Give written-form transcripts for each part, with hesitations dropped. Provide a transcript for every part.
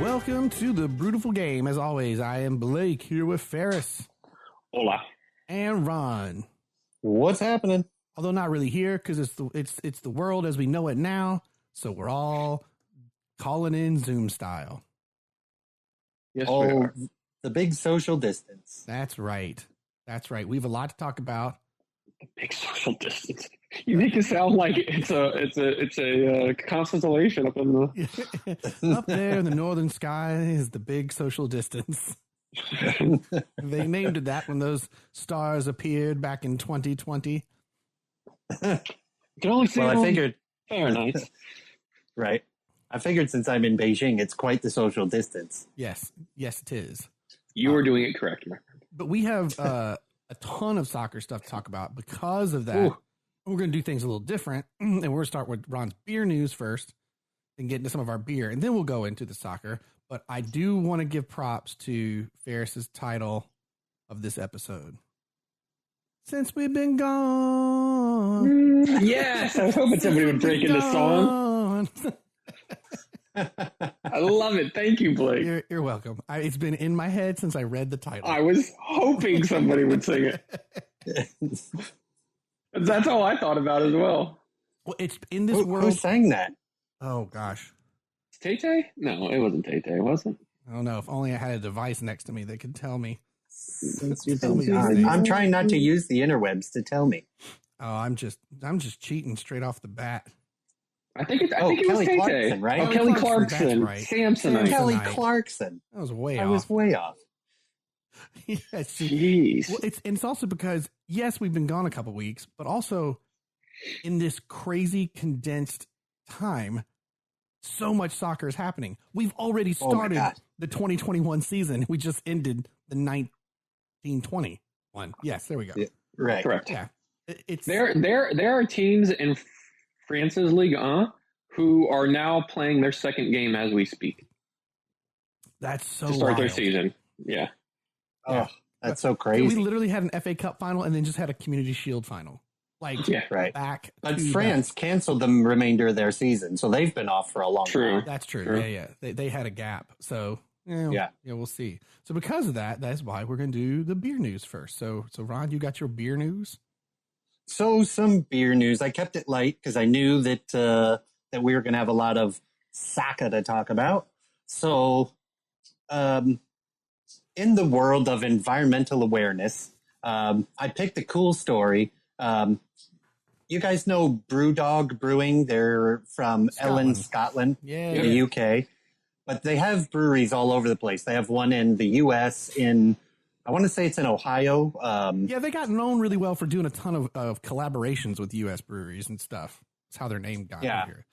Welcome to the Brewtiful Game. As always, I am Blake here with Ferris. Hola. And Ron. What's happening? Although not really here because it's the world as we know it now. So we're all calling in Zoom style. Yes, we are. The big social distance. That's right. That's right. We have a lot to talk about. The big social distance. You make it sound like it's a constellation up in the Up there in the northern sky is the big social distance. They named it that when those stars appeared back in 2020. You can only see I figured Fahrenheit. Right. I figured since I'm in Beijing, it's quite the social distance. Yes, it is. You were doing it correct, my friend. But we have a ton of soccer stuff to talk about because of that. Ooh. We're going to do things a little different, and we're going to start with Ron's beer news first, and get into some of our beer, and then we'll go into the soccer. But I do want to give props to Ferris's title of this episode. Since we've been gone. Yes, I was hoping somebody would break into song. I love it. Thank you, Blake. You're welcome. It's been in my head since I read the title. I was hoping somebody would sing it. That's all I thought about as well. Well, it's in this world. Who sang that? Oh, gosh. Tay-Tay? No, it wasn't Tay-Tay, was it? I don't know. If only I had a device next to me that could tell me. I'm trying not to use the interwebs to tell me. Oh, I'm just cheating straight off the bat. I think it was Kelly Tay-Tay. Clarkson, right? Oh, Kelly Clarkson. That's right. Samsonite. Kelly Clarkson. That was way I off. was way off. Yeah, Jeez. well, it's also because, yes, we've been gone a couple weeks, but also in this crazy condensed time, so much soccer is happening. We've already started the 2021 season. We just ended the 1920 one. Yes, there we go. Yeah, right. Correct. Yeah. There are teams in France's Ligue 1 who are now playing their second game as we speak. That's so to start their wild. season. Yeah. Oh, that's so crazy. We literally had an FA Cup final and then just had a Community Shield final. Like, Yeah. Right. back. But to France canceled the remainder of their season, so they've been off for a long True. time. That's true. True. Yeah. They had a gap. So, Yeah. we'll see. So because of that, that's why we're going to do the beer news first. So Ron, you got your beer news? So some beer news. I kept it light because I knew that that we were going to have a lot of soccer to talk about. So, in the world of environmental awareness, I picked a cool story. You guys know Brewdog Brewing? They're from Ellen, Scotland, Yeah. in the UK. But they have breweries all over the place. They have one in the US, I want to say it's in Ohio. Yeah, they got known really well for doing a ton of collaborations with U.S. breweries and stuff. That's how their name got here.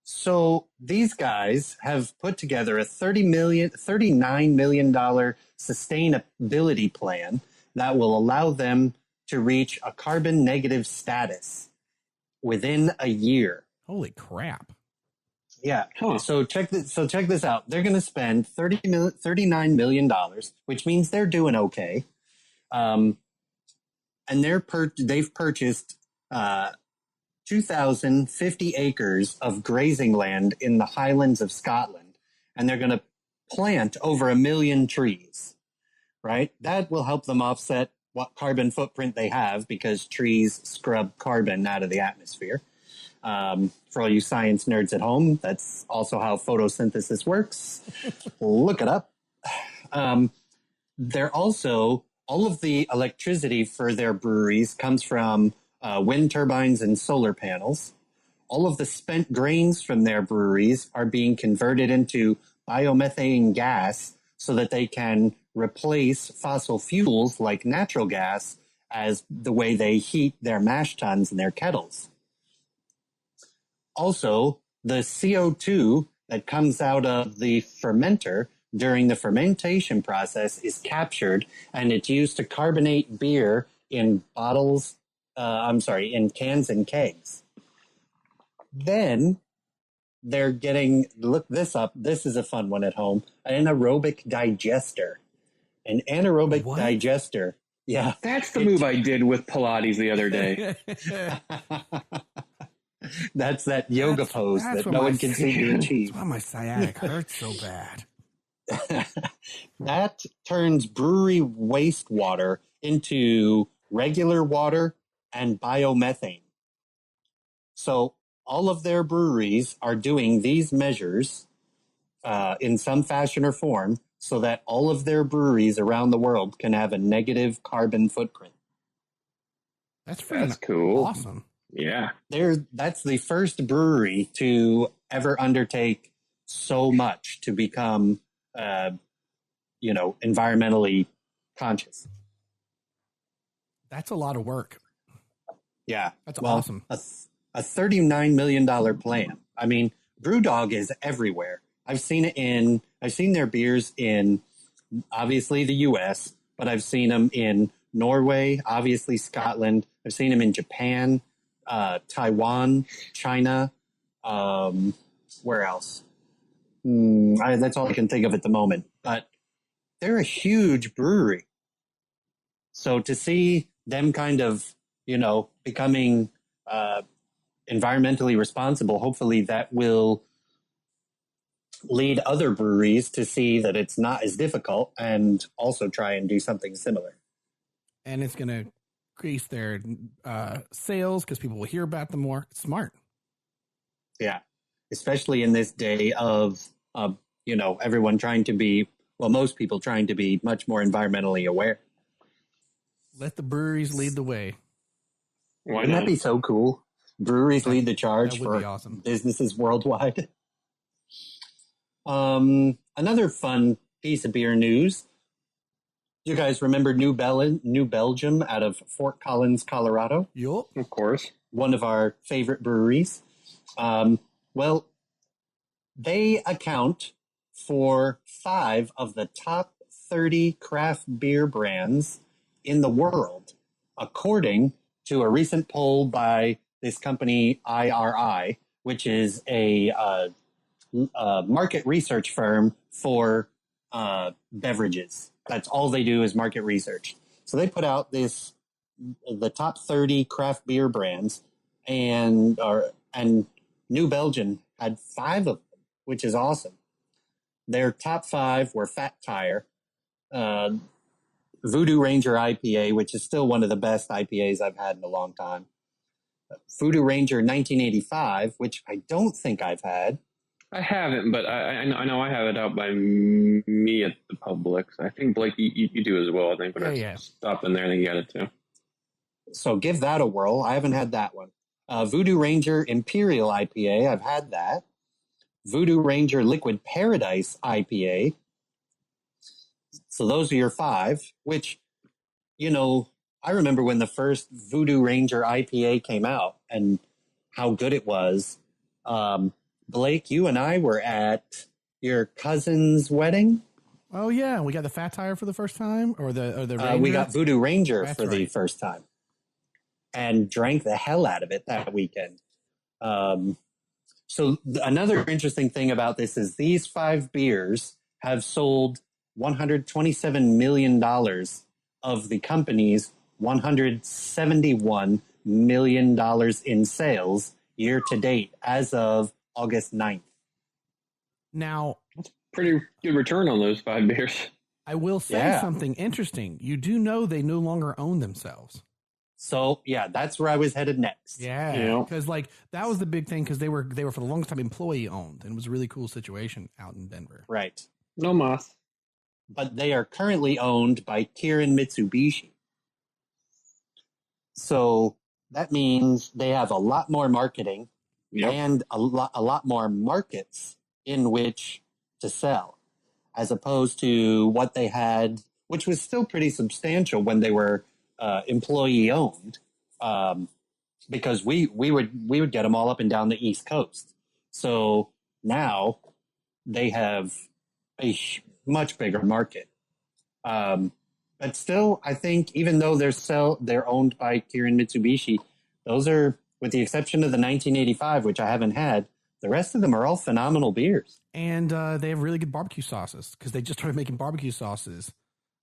So these guys have put together a $39 million sustainability plan that will allow them to reach a carbon negative status within a year. Holy crap. Yeah. Huh. So check this out. They're going to spend $39 million, which means they're doing okay. And they've purchased 2,050 acres of grazing land in the Highlands of Scotland, and they're going to plant over 1 million trees, right? That will help them offset what carbon footprint they have because trees scrub carbon out of the atmosphere. For all you science nerds at home, that's also how photosynthesis works. Look it up. They're also, all of the electricity for their breweries comes from wind turbines and solar panels. All of the spent grains from their breweries are being converted into biomethane gas so that they can replace fossil fuels like natural gas as the way they heat their mash tuns and their kettles. Also, the CO2 that comes out of the fermenter during the fermentation process is captured, and it's used to carbonate beer in in cans and kegs. Then they're getting, look this up, this is a fun one at home, an anaerobic digester. An anaerobic digester. Yeah. That's the move I did with Pilates the other day. That's that yoga pose that's that no one can seem to achieve. That's why my sciatic hurts so bad. That turns brewery wastewater into regular water and biomethane. So all of their breweries are doing these measures in some fashion or form so that all of their breweries around the world can have a negative carbon footprint. That's cool. Awesome. Yeah. That's the first brewery to ever undertake so much to become, environmentally conscious. That's a lot of work. Yeah. That's awesome. A $39 million plan. I mean, BrewDog is everywhere. I've seen their beers in obviously the US, but I've seen them in Norway, obviously Scotland. I've seen them in Japan, Taiwan, China. Where else? That's all I can think of at the moment. But they're a huge brewery. So to see them kind of, becoming environmentally responsible, hopefully that will lead other breweries to see that it's not as difficult and also try and do something similar. And it's going to increase their sales because people will hear about them more. It's smart. Yeah. Especially in this day of, everyone trying to be, most people trying to be much more environmentally aware. Let the breweries lead the way. Wouldn't that be so cool? Breweries lead the charge for awesome. Businesses worldwide. Another fun piece of beer news. You guys remember New Belgium out of Fort Collins, Colorado? Yup. Of course. One of our favorite breweries. They account for 5 of the top 30 craft beer brands in the world, according to a recent poll by this company IRI, which is a market research firm for beverages. That's all they do is market research. So they put out the top 30 craft beer brands, and New Belgium had 5 of them, which is awesome. Their top 5 were Fat Tire, Voodoo Ranger IPA, which is still one of the best IPAs I've had in a long time. Voodoo Ranger 1985, which I don't think I've had. I haven't, but I know I have it out by me at the Publix. I think, Blake, you do as well. I think when I stop in there, I think you got it too. So give that a whirl. I haven't had that one. Voodoo Ranger Imperial IPA, I've had that. Voodoo Ranger Liquid Paradise IPA. So those are your 5, which, I remember when the first Voodoo Ranger IPA came out and how good it was. Blake, you and I were at your cousin's wedding. Oh yeah, we got the Fat Tire for the first time, or the Ranger? We got Voodoo Ranger the first time, and drank the hell out of it that weekend. So another interesting thing about this is these 5 beers have sold $127 million of the company's $171 million in sales year to date as of August 9th. Now, that's pretty good return on those 5 beers. I will say something interesting. You do know they no longer own themselves. So, that's where I was headed next. Yeah, because that was the big thing, because they were for the longest time employee owned, and it was a really cool situation out in Denver. Right. No mas. But they are currently owned by Kirin Mitsubishi. So that means they have a lot more marketing and a lot more markets in which to sell, as opposed to what they had, which was still pretty substantial when they were employee owned, because we would get them all up and down the East Coast. So now they have a much bigger market. But still, I think even though they're owned by Kirin Mitsubishi, those are, with the exception of the 1985, which I haven't had, the rest of them are all phenomenal beers. And they have really good barbecue sauces, because they just started making barbecue sauces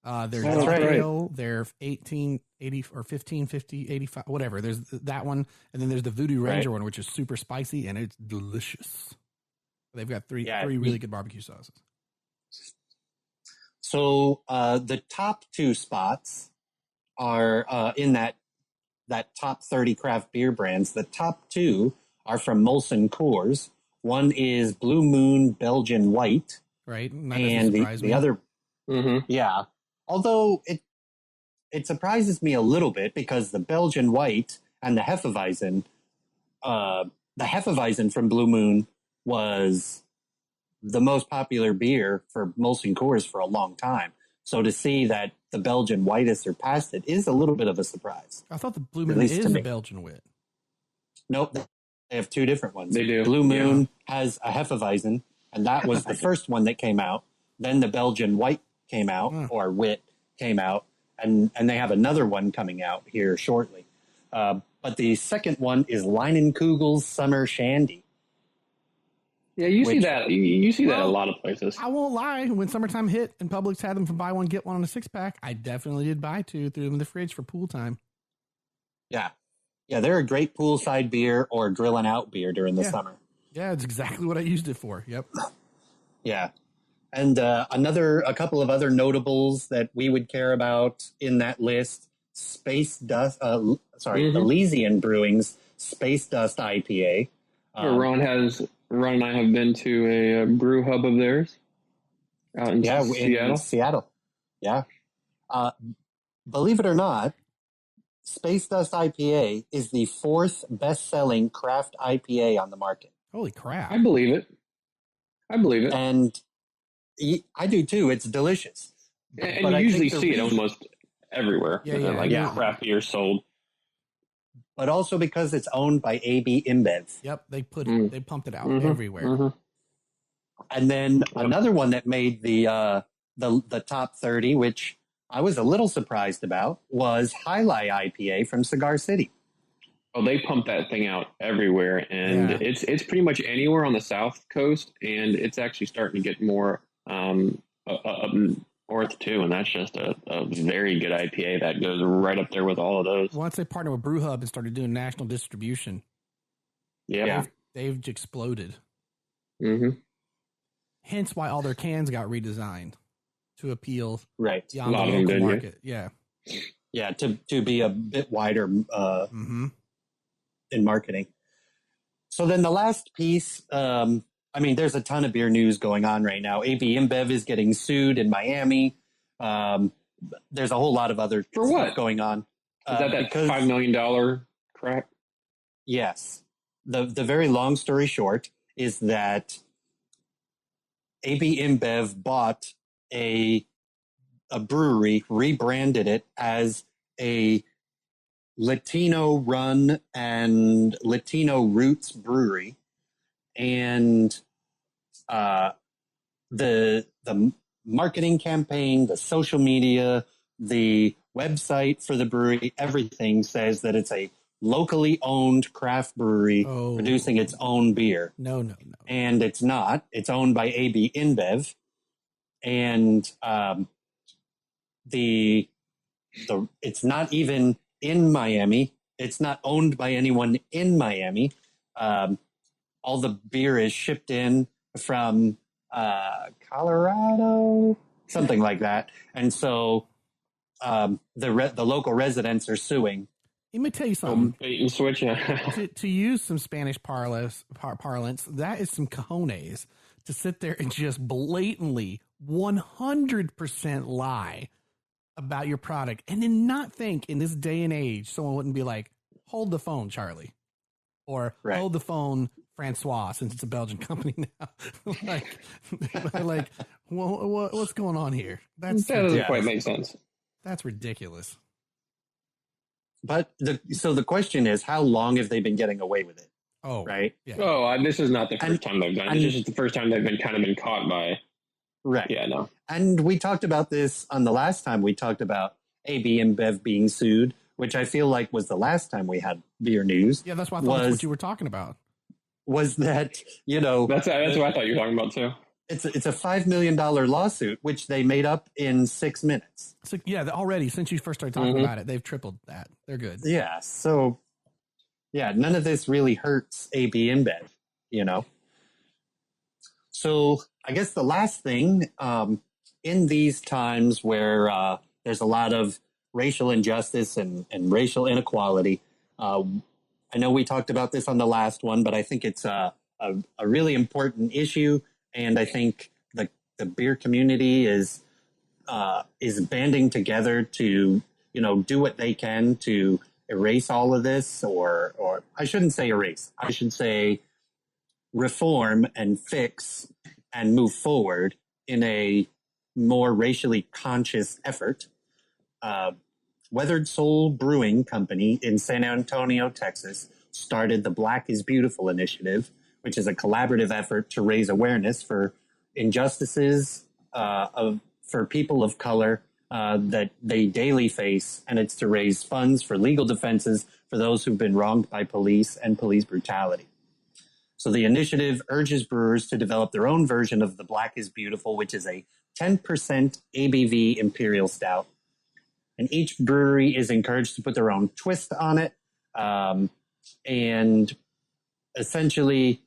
There's That's Ale, they're 1880 or 1550, 85, whatever. There's that one, and then there's the Voodoo Ranger one, which is super spicy and it's delicious. They've got three really good barbecue sauces. So the top two spots are in that top 30 craft beer brands. The top two are from Molson Coors. One is Blue Moon Belgian White, right? And the other, yeah. Although it surprises me a little bit because the Belgian White and the Hefeweizen from Blue Moon was the most popular beer for Molson Coors for a long time. So to see that the Belgian White has surpassed it is a little bit of a surprise. I thought the Blue Moon is the Belgian Wit. Nope, they have two different ones. They do. Blue Moon has a Hefeweizen, and that was the first one that came out. Then the Belgian White came out, or Wit came out, and they have another one coming out here shortly. But the second one is Leinenkugel's Summer Shandy. Yeah, you see that. You see that a lot of places. I won't lie. When summertime hit and Publix had them for buy one, get one on a 6-pack, I definitely did buy two, threw them in the fridge for pool time. Yeah. Yeah, they're a great poolside beer or grilling out beer during the summer. Yeah, it's exactly what I used it for. Yep. Yeah. And a couple of other notables that we would care about in that list, Elysian Brewing's Space Dust IPA. Ron and I have been to a brew hub of theirs out in Seattle. In Seattle. Yeah. Believe it or not, Space Dust IPA is the 4th best-selling craft IPA on the market. Holy crap. I believe it. And I do too. It's delicious. And you usually see it almost everywhere. Craft beer sold. But also because it's owned by AB InBev. Yep, they pumped it out everywhere. And then another one that made the top 30, which I was a little surprised about, was Jai Alai IPA from Cigar City. Oh, they pump that thing out everywhere, and it's pretty much anywhere on the South Coast, and it's actually starting to get more up north too, and that's just a very good IPA that goes right up there with all of those. Once they partnered with Brew Hub and started doing national distribution, they've exploded. Hence why all their cans got redesigned to appeal beyond the local market. Yeah, to be a bit wider in marketing. So then the last piece, there's a ton of beer news going on right now. AB InBev is getting sued in Miami. There's a whole lot of other stuff going on. Is that $5 million crap? Yes. The very long story short is that AB InBev bought a brewery, rebranded it as a Latino run and Latino roots brewery. And the marketing campaign, the social media, the website for the brewery, everything says that it's a locally owned craft brewery producing its own beer. No. And it's not. It's owned by AB InBev. And it's not even in Miami. It's not owned by anyone in Miami. All the beer is shipped in from Colorado, something like that. And so the local residents are suing. Let me tell you something. Bait and switch. to use some Spanish parlance, that is some cojones to sit there and just blatantly 100% lie about your product and then not think in this day and age someone wouldn't be like, hold the phone, Charlie, or hold the phone, Francois, since it's a Belgian company now. What's going on here? That doesn't quite make sense. That's ridiculous. But the question is, how long have they been getting away with it? Oh, right. Yeah. This is not the first time they've done it. This is the first time they've been caught by. Right. Yeah, no. And we talked about this on the last time we talked about AB InBev being sued, which I feel like was the last time we had beer news. Yeah, that's why I thought that's what you were talking about. Was that, That's what I thought you were talking about too. It's a $5 million lawsuit, which they made up in 6 minutes. So, yeah, already since you first started talking about it, they've tripled that. They're good. Yeah. So, yeah, none of this really hurts AB InBev, you know. So I guess the last thing in these times where there's a lot of racial injustice and racial inequality, I know we talked about this on the last one, but I think it's a really important issue, and I think the beer community is banding together to do what they can to erase all of this, or I shouldn't say erase, I should say reform and fix and move forward in a more racially conscious effort. Weathered Soul Brewing Company in San Antonio, Texas, started the Black is Beautiful initiative, which is a collaborative effort to raise awareness for injustices for people of color that they daily face, and it's to raise funds for legal defenses for those who've been wronged by police and police brutality. So the initiative urges brewers to develop their own version of the Black is Beautiful, which is a 10% ABV imperial stout. And each brewery is encouraged to put their own twist on it, and essentially,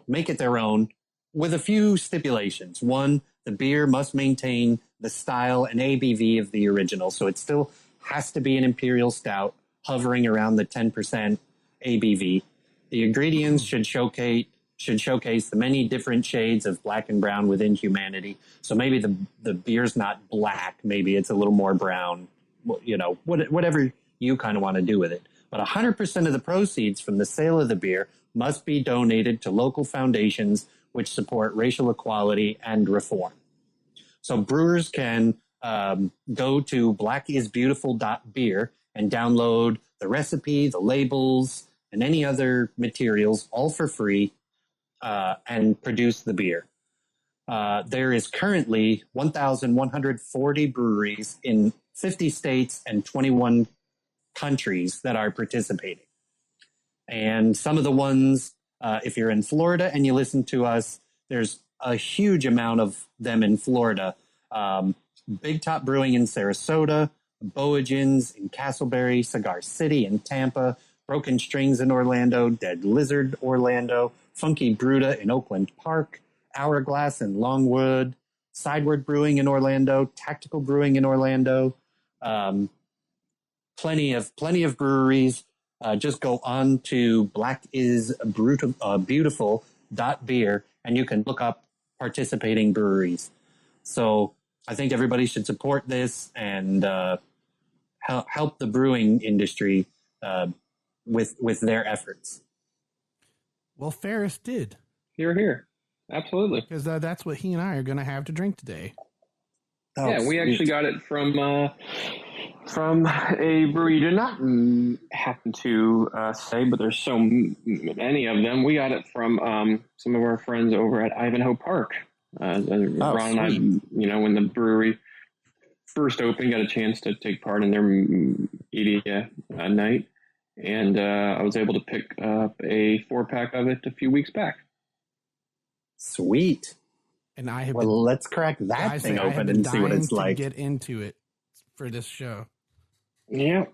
make it their own with a few stipulations. One, the beer must maintain the style and ABV of the original, so it still has to be an imperial stout hovering around the 10% ABV. The ingredients should showcase the many different shades of black and brown within humanity. So maybe the beer's not black, maybe it's a little more brown, whatever you kind of want to do with it. But 100% of the proceeds from the sale of the beer must be donated to local foundations which support racial equality and reform. So brewers can go to blackisbeautiful.beer and download the recipe, the labels, and any other materials, all for free, and produce the beer. There is currently 1,140 breweries in 50 states and 21 countries that are participating. And some of the ones, if you're in Florida and you listen to us, there's a huge amount of them in Florida. Big Top Brewing in Sarasota, Boagens in Castleberry, Cigar City in Tampa, Broken Strings in Orlando, Dead Lizard, Orlando, Funky Bruta in Oakland Park, Hourglass in Longwood, Sideward Brewing in Orlando, Tactical Brewing in Orlando. Plenty of breweries. Just go on to blackisbeautiful.beer and you can look up participating breweries. So I think everybody should support this and help the brewing industry with their efforts. Well, Ferris did. Here. Absolutely. Because that's what he and I are going to have to drink today. Oh, yeah, we actually got it from a brewery you did not happen to say, but there's so many of them. We got it from some of our friends over at Ivanhoe Park. Ron and I, when the brewery first opened, got a chance to take part in their media night. And I was able to pick up a 4-pack of it a few weeks back. Sweet. And I have let's crack that thing open and see what it's like. Get into it for this show. Yeah.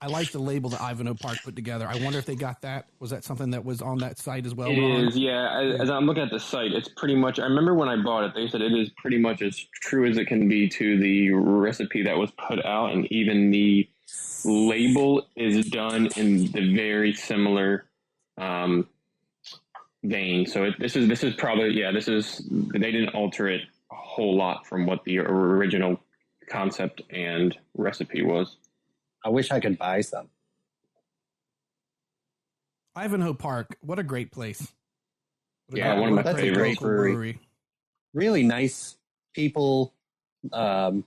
I like the label that Ivanhoe Park put together. I wonder if they got that. Was that something that was on that site as well? It is, yeah. As I'm looking at the site, it's pretty much, I remember when I bought it, they said it is pretty much as true as it can be to the recipe that was put out, and even the label is done in the very similar vein. So this is probably, they didn't alter it a whole lot from what the original concept and recipe was. I wish I could buy some. Ivanhoe Park, what a great place. One of my favorite brewery. Really nice people, a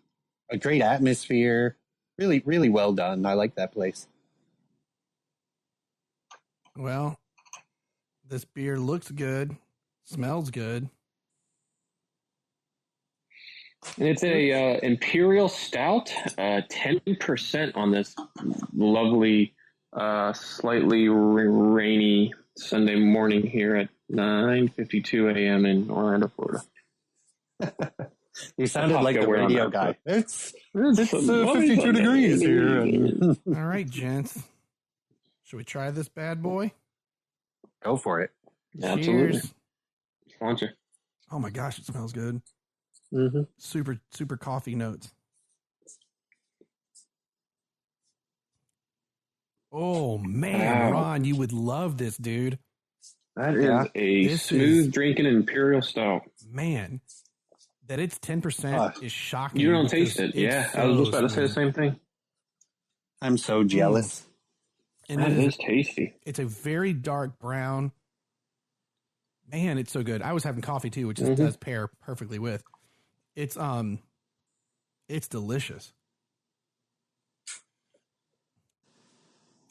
great atmosphere. Really, really well done. I like that place. Well, this beer looks good, smells good. And it's a imperial stout, 10% on this lovely Slightly rainy Sunday morning here at 9:52 a.m. in Orlando, Florida. You sounded like the radio guy. It's 52 degrees here. All right, gents. Should we try this bad boy? Go for it. Absolutely. Sponsor. Oh my gosh, it smells good. Mm-hmm. Super coffee notes. Oh man, wow. Ron, you would love this, dude. That is smooth drinking imperial stout. Man, that it's 10% is shocking. You don't taste it. Yeah, I was just about to say the same thing. I'm so jealous. And that is tasty. It's a very dark brown. Man, it's so good. I was having coffee too, which does pair perfectly with. It's delicious.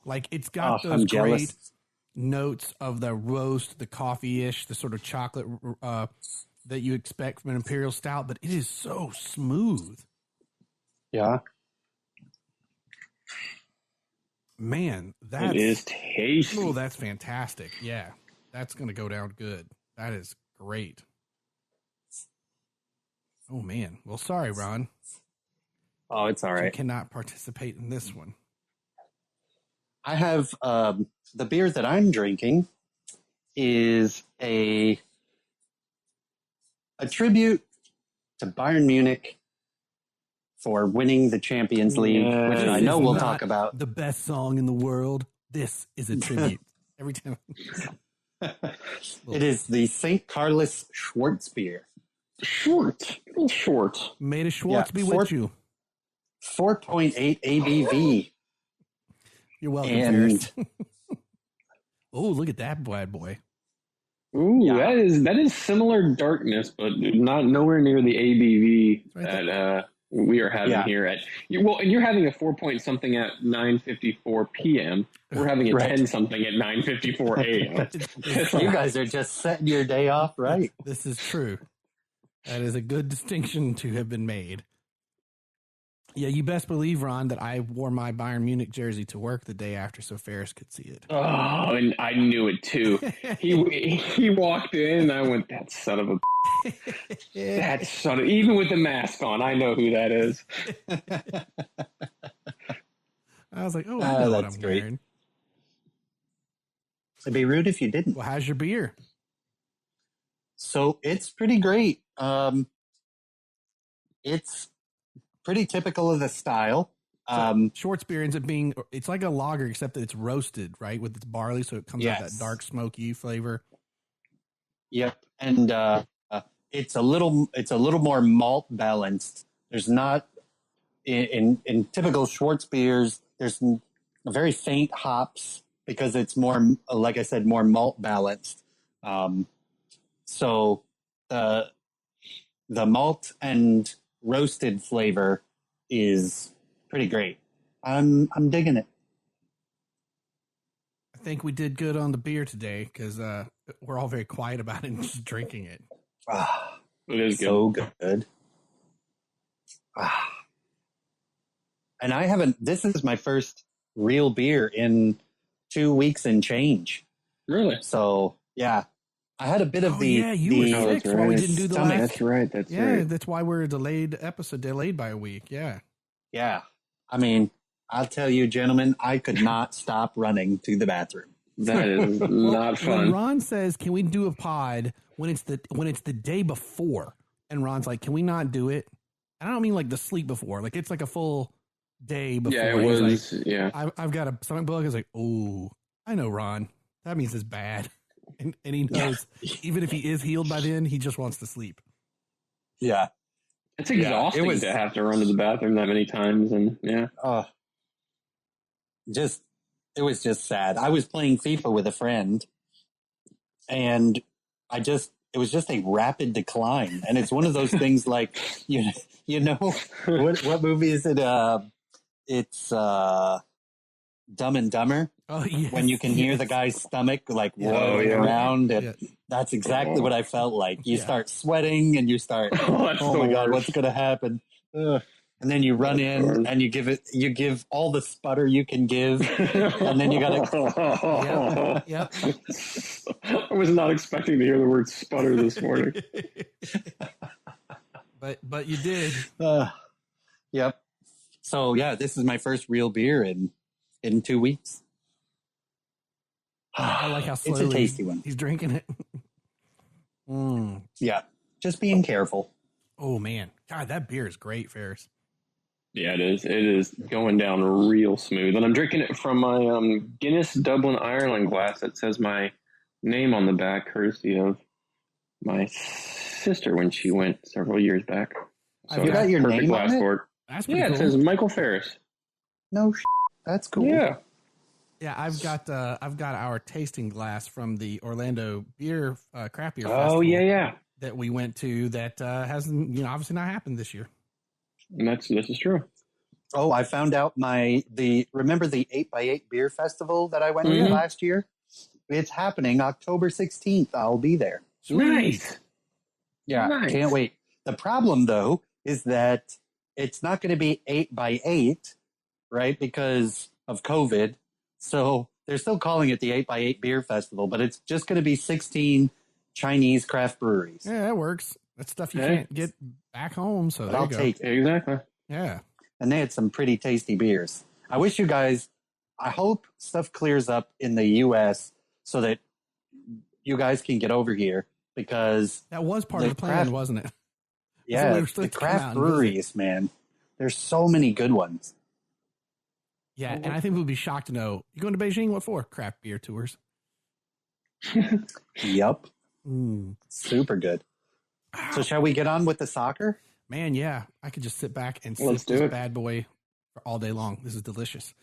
Like it's got those great notes of the roast, the coffee-ish, the sort of chocolate that you expect from an imperial stout, but it is so smooth. Yeah. Man, it is tasty. Oh, that's fantastic. Yeah, that's going to go down good. That is great. Oh, man. Well, sorry, Ron. Oh, it's all right. You cannot participate in this one. I have the beer that I'm drinking is a tribute to Bayern Munich for winning the Champions League, which I know we'll talk about. The best song in the world. This is a tribute. Every time. It is the St. Carlos Schwartz beer. Schwartz. May the Schwartz be with you. 4.8 ABV. You're welcome, Ferris. Oh, look at that bad boy. Ooh, yeah. that is similar darkness, but not nowhere near the ABV that we are having here at. And you're having a 4 point something at 9:54 p.m. We're having a 10 something at 9:54 a.m. You guys are just setting your day off right. This is true. That is a good distinction to have been made. Yeah, you best believe, Ron, that I wore my Bayern Munich jersey to work the day after so Ferris could see it. Oh, and I knew it too. He walked in and I went, that son of a that son of, even with the mask on, I know who that is. I was like, oh, I know what I'm wearing. It'd be rude if you didn't. Well, how's your beer? So it's pretty great. It's pretty typical of the style. Schwartz beer ends up being, it's like a lager, except that it's roasted, right? With its barley, so it comes out that dark, smoky flavor. Yep. And it's a little more malt balanced. There's not, in typical Schwartz beers, there's very faint hops because it's more, like I said, more malt balanced. So the malt and roasted flavor is pretty great. I'm digging it. I think we did good on the beer today because we're all very quiet about it and just drinking it. It is so good. And I haven't. This is my first real beer in 2 weeks and change. Really? So yeah. I had a bit of you were sick. That's why we didn't do the last. That's right. That's why we're delayed by a week. Yeah. Yeah. I mean, I'll tell you, gentlemen, I could not stop running to the bathroom. That is not fun. When Ron says, "Can we do a pod when it's the day before?" and Ron's like, "Can we not do it?" And I don't mean like the sleep before. Like it's like a full day before. Yeah, it was. Like, I've got a stomach bug. I was like, "Oh, I know, Ron. That means it's bad." And he knows even if he is healed by then, he just wants to sleep. Yeah. It's exhausting to have to run to the bathroom that many times. And it was just sad. I was playing FIFA with a friend and it was just a rapid decline. And it's one of those things like, you know, what movie is it? It's Dumb and Dumber. Oh, yes. When you can hear the guy's stomach like rolling around, and that's exactly what I felt like. You start sweating, and you start, oh my god, what's going to happen? And then you run in and you give all the sputter you can give. And then you got to. Yep. I was not expecting to hear the word sputter this morning. But you did. Yep. So, yeah, this is my first real beer in 2 weeks. I like how slowly it's a tasty one. He's drinking it. Yeah. Just being careful. Oh, man. God, that beer is great, Ferris. Yeah, it is. It is going down real smooth. And I'm drinking it from my Guinness Dublin, Ireland glass that says my name on the back, courtesy of my sister when she went several years back. So you got your name glass on it? for it. That's pretty cool. It says Michael Ferris. No, that's cool. Yeah. Yeah, I've got our tasting glass from the Orlando beer craft beer Oh, festival. yeah. That we went to that hasn't obviously not happened this year. And this is true. Oh, I found out remember the 8x8 beer festival that I went to last year? It's happening October 16th. I'll be there. Nice. Yeah, nice. Can't wait. The problem though is that it's not going to be 8x8, right? Because of COVID. So they're still calling it the 8x8 beer festival, but it's just going to be 16 Chinese craft breweries. Yeah, that works. That's stuff you can't get back home. So there I'll you go. take it. Exactly. Yeah. And they had some pretty tasty beers. I hope stuff clears up in the U.S. so that you guys can get over here because that was part of the plan, wasn't it? Yeah, the craft breweries, man. There's so many good ones. Yeah, and I think we'll be shocked to know. You going to Beijing? What for? Craft beer tours. Yep. Super good. So shall we get on with the soccer? Man, yeah. I could just sit back and sip this bad boy for all day long. This is delicious.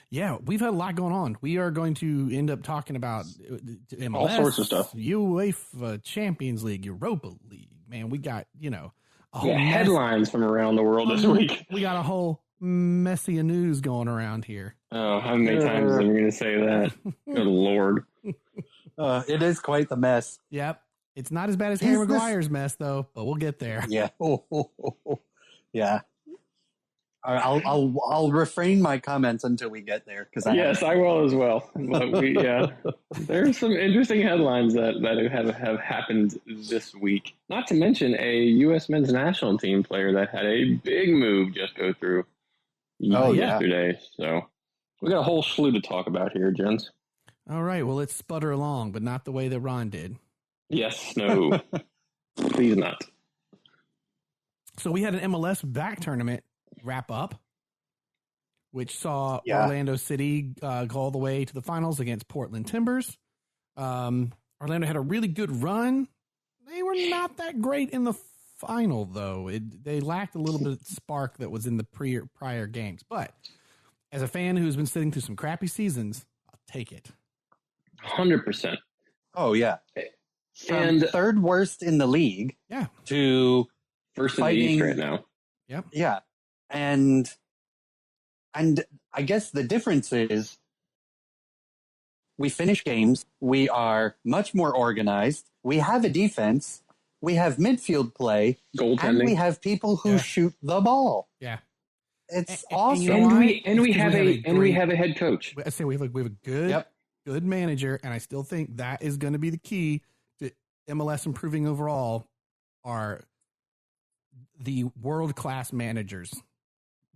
Yeah, we've had a lot going on. We are going to end up talking about MLS, all sorts of stuff. UEFA Champions League, Europa League. Man, we got, a whole headlines from around the world this week. We got a whole Messi news going around here. Oh, how many times am I going to say that? Good Lord. It is quite the mess. Yep. It's not as bad as Harry Maguire's mess, though, but we'll get there. Yeah. Yeah. I'll refrain my comments until we get there. I will as well. But there's some interesting headlines that have happened this week. Not to mention a U.S. men's national team player that had a big move just go through yesterday. So we got a whole slew to talk about here, gents. All right. Well, let's sputter along, but not the way that Ron did. Yes. No. Please not. So we had an MLS back tournament wrap up, which saw Orlando City go all the way to the finals against Portland Timbers. Orlando had a really good run. They were not that great in the final, though. They lacked a little bit of spark that was in the prior games. But as a fan who's been sitting through some crappy seasons, I'll take it. 100%. Oh, yeah. And third worst in the league to first in the East right now. Yep. Yeah. And I guess the difference is we finish games. We are much more organized. We have a defense. We have midfield play. Goaltending. And we have people who shoot the ball. Yeah. It's awesome. And we have a head coach. I say we have a good manager, and I still think that is going to be the key to MLS improving overall are the world-class managers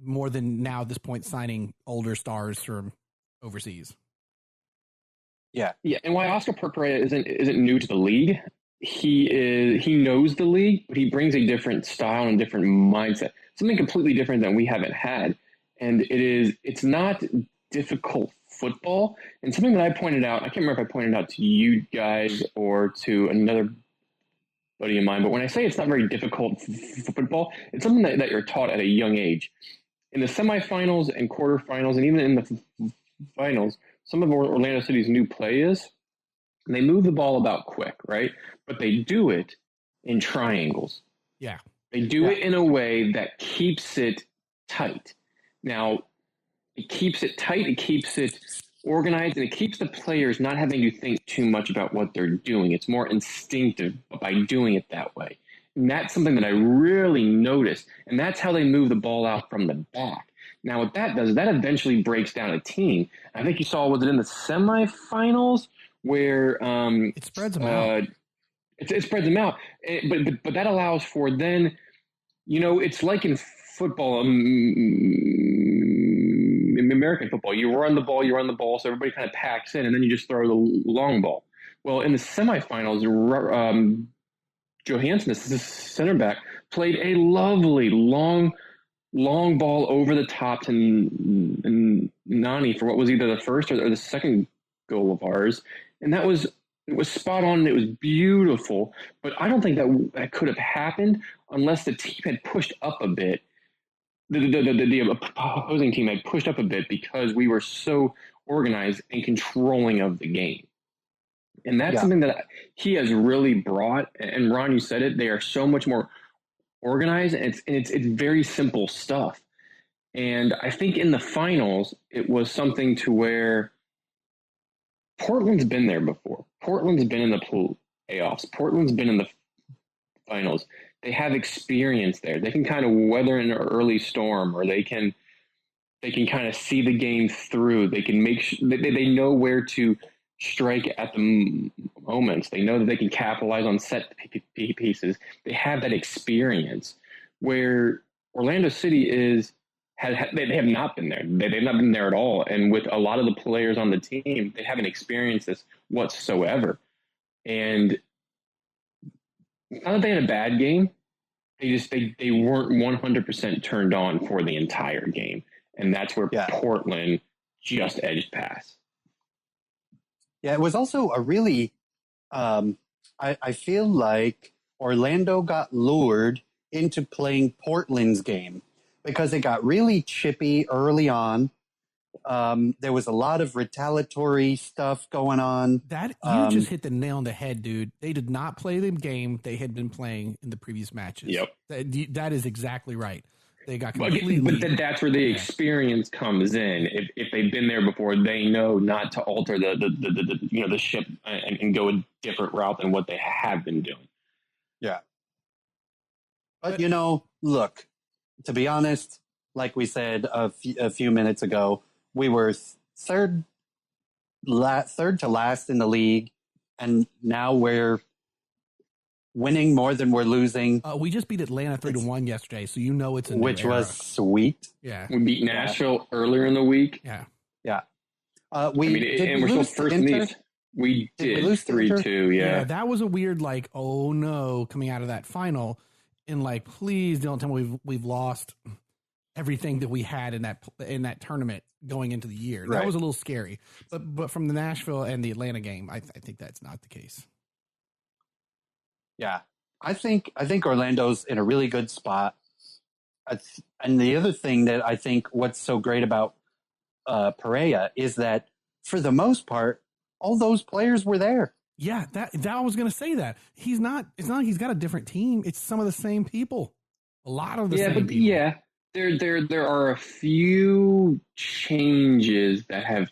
more than now at this point signing older stars from overseas. Yeah. And why Oscar Pereira isn't new to the league. He knows the league, but he brings a different style and different mindset. Something completely different than we haven't had. And it's not difficult football. And something that I pointed out, I can't remember if I pointed out to you guys or to another buddy of mine, but when I say it's not very difficult football, it's something that you're taught at a young age. In the semifinals and quarterfinals, and even in the finals, some of Orlando City's new play is, and they move the ball about quick, right? But they do it in triangles. Yeah. They do it in a way that keeps it tight. Now, it keeps it tight, it keeps it organized, and it keeps the players not having to think too much about what they're doing. It's more instinctive by doing it that way. And that's something that I really noticed. And that's how they move the ball out from the back. Now, what that does, that eventually breaks down a team. I think you saw, was it in the semifinals where it spreads them out. It spreads them out. But that allows for then, it's like in football, American football. You run the ball, so everybody kind of packs in, and then you just throw the long ball. Well, in the semifinals, Johansson, the center back, played a lovely long ball over the top to Nani for what was either the first or the second goal of ours. And it was spot on and it was beautiful. But I don't think that could have happened unless the team had pushed up a bit. The opposing team had pushed up a bit because we were so organized and controlling of the game. And that's something that he has really brought. And Ron, you said it, they are so much more organized, and it's very simple stuff. And I think in the finals, it was something to where Portland's been there before. Portland's been in the playoffs. Portland's been in the finals. They have experience there. They can kind of weather an early storm, or they can kind of see the game through. They can make they know where to strike at the moments. They know that they can capitalize on set pieces. They have that experience where Orlando City they have not been there. They've not been there at all. And with a lot of the players on the team, they haven't experienced this whatsoever. And not that they had a bad game. They weren't 100% turned on for the entire game. And that's where Portland just edged past. Yeah, it was also a really, I feel like Orlando got lured into playing Portland's game because it got really chippy early on. There was a lot of retaliatory stuff going on. That you just hit the nail on the head, dude. They did not play the game they had been playing in the previous matches. Yep. That is exactly right. They got completely. But that's where the experience comes in. If they've been there before, they know not to alter the ship and go a different route than what they have been doing. Yeah. But look, to be honest, like we said a few minutes ago, we were third to last in the league, and now we're winning more than we're losing. We just beat Atlanta 3-1 yesterday, so it's a new which era. was sweet. Yeah, we beat Nashville earlier in the week. Yeah. And we're still first in the East. We did 3-2. Yeah, that was a weird oh no, coming out of that final, and please don't tell me we've lost everything that we had in that tournament going into the year. That was a little scary. But from the Nashville and the Atlanta game, I think that's not the case. Yeah, I think Orlando's in a really good spot. And the other thing that I think what's so great about Pereira is that for the most part, all those players were there. Yeah, that I was going to say that. It's not like he's got a different team. It's some of the same people. A lot of the same people. Yeah. There are a few changes that have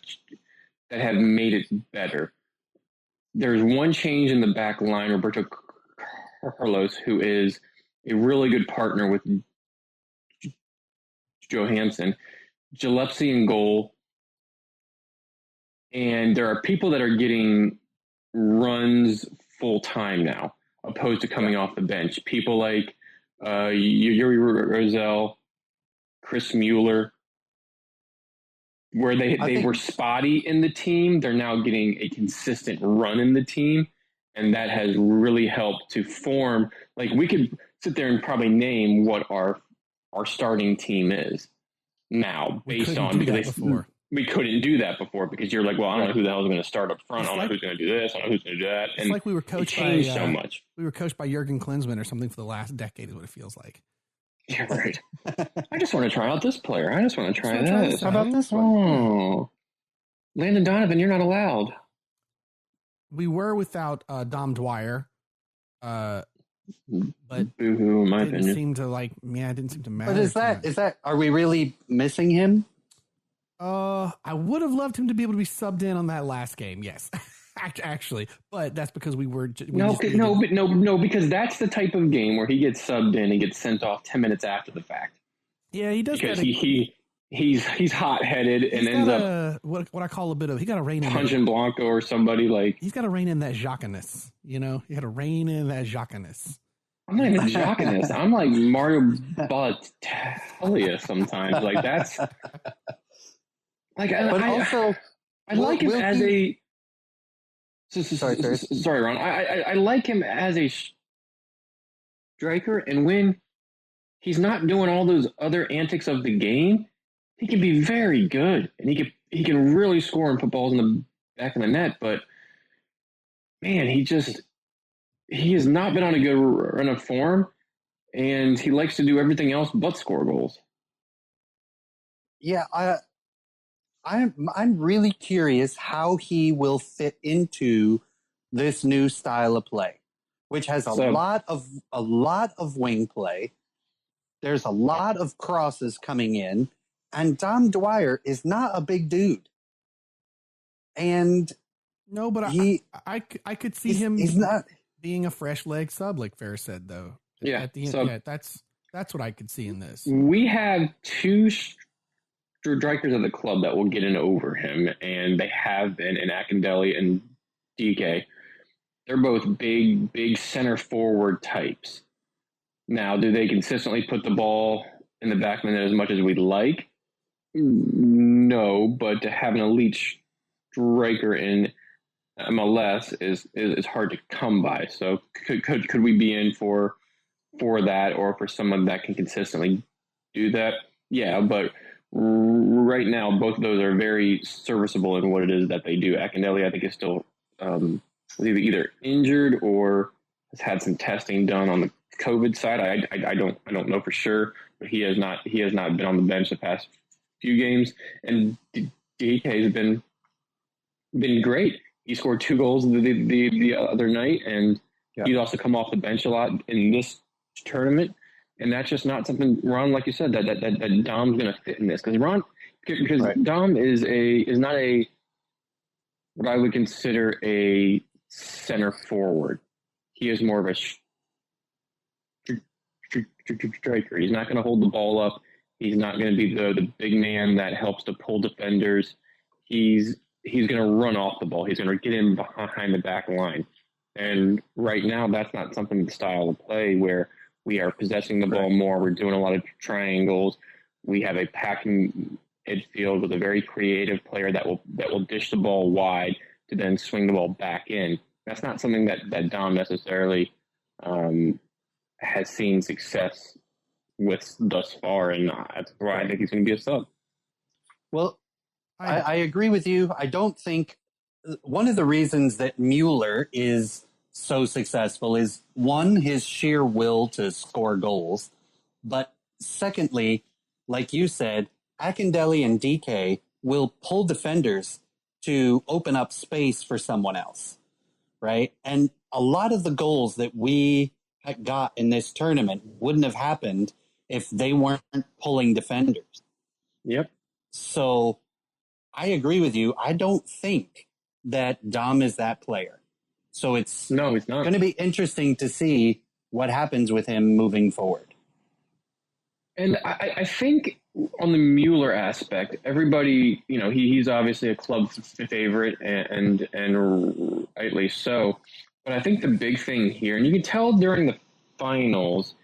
made it better. There's one change in the back line, Roberto Carlos, who is a really good partner with Johansson, Gillespie in goal, and there are people that are getting runs full time now, opposed to coming off the bench. People like Yuri Rosell, Chris Mueller, where they were spotty in the team, they're now getting a consistent run in the team. And that has really helped to form, we could sit there and probably name what our starting team is now based on, because we couldn't do that before because you're well, I don't know who the hell is going to start up front. I don't know who's going to do this. I don't know who's going to do that. It's like we were coached changed so much. We were coached by Jurgen Klinsmann or something for the last decade is what it feels like. Yeah, right. I just want to try out this player. I just want to try this. How about this one? Oh, Landon Donovan, you're not allowed. We were without Dom Dwyer, but boo-hoo, in my opinion. It didn't seem to matter. But is that are we really missing him? I would have loved him to be able to be subbed in on that last game. Yes. Actually, but that's because because that's the type of game where he gets subbed in and gets sent off 10 minutes after the fact. Yeah, he does. Because he's hot headed and ends up what I call he got to rein in punching Blanco or somebody like. He's got to rein in that Jacquiness. You got to rein in that Jacquiness. I'm not even Jacquiness. I'm like Mario Balotelli sometimes. Like that's like I like him as a. Sorry, Ron. I like him as a striker, and when he's not doing all those other antics of the game, he can be very good, and he can really score and put balls in the back of the net. But man, he has not been on a good run of form, and he likes to do everything else but score goals. Yeah, I'm really curious how he will fit into this new style of play, which has a lot of wing play. There's a lot of crosses coming in, and Dom Dwyer is not a big dude. And no, but I could see him. He's not being a fresh leg sub, like Fair said, though. Yeah, at the end, that's what I could see in this. We have two strikers at the club that will get in over him, and they have been in Akindelli and DK. They're both big center forward types. Now, do they consistently put the ball in the back of the net as much as we'd like? No, but to have an elite striker in MLS is hard to come by. So could we be in for that, or for someone that can consistently do that? Yeah, but right now both of those are very serviceable in what it is that they do. Akindelli, I think, is still either injured or has had some testing done on the COVID side. I don't know for sure, but he has not been on the bench the past few games. And DK has been great. He scored 2 goals the other night, and he's also come off the bench a lot in this tournament. And that's just not something, Ron, like you said, that Dom's going to fit in this, because right. Dom is not what I would consider a center forward. He is more of a striker. He's not going to hold the ball up. He's not going to be the big man that helps to pull defenders. He's going to run off the ball. He's going to get in behind the back line. And right now, that's not something the style of play where we are possessing the ball more. We're doing a lot of triangles. We have a packing midfield with a very creative player that will dish the ball wide to then swing the ball back in. That's not something that Dom necessarily has seen success with thus far, and that's why I think he's going to be a sub. Well, I agree with you. I don't think one of the reasons that Mueller is so successful is, one, his sheer will to score goals, but secondly, like you said, Akindelli and DK will pull defenders to open up space for someone else, right? And a lot of the goals that we got in this tournament wouldn't have happened if they weren't pulling defenders. Yep. So I agree with you. I don't think that Dom is that player. So he's not going to be interesting to see what happens with him moving forward. And I think on the Mueller aspect, everybody, he's obviously a club favorite and rightly so. But I think the big thing here, and you can tell during the finals,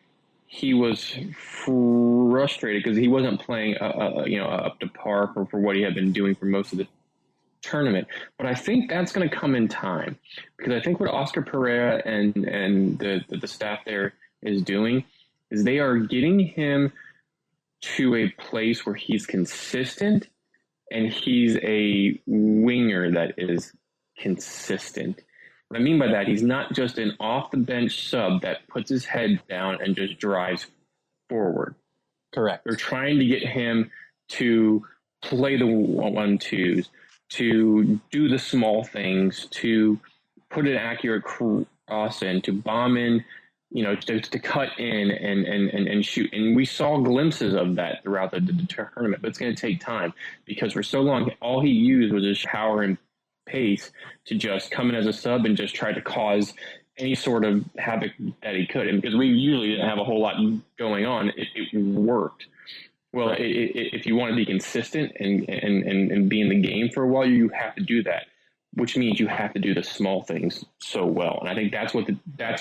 he was frustrated because he wasn't playing, up to par for what he had been doing for most of the tournament. But I think that's going to come in time, because I think what Oscar Pereira and the staff there is doing is they are getting him to a place where he's consistent and he's a winger that is consistent. What I mean by that, he's not just an off-the-bench sub that puts his head down and just drives forward. Correct. They're trying to get him to play the 1-2s, to do the small things, to put an accurate cross in, to bomb in, to cut in and shoot. And we saw glimpses of that throughout the tournament, but it's going to take time, because for so long, all he used was just power and pace to just come in as a sub and just try to cause any sort of havoc that he could. And because we usually didn't have a whole lot going on, it worked. Well, if you want to be consistent and be in the game for a while, you have to do that, which means you have to do the small things so well. And I think that's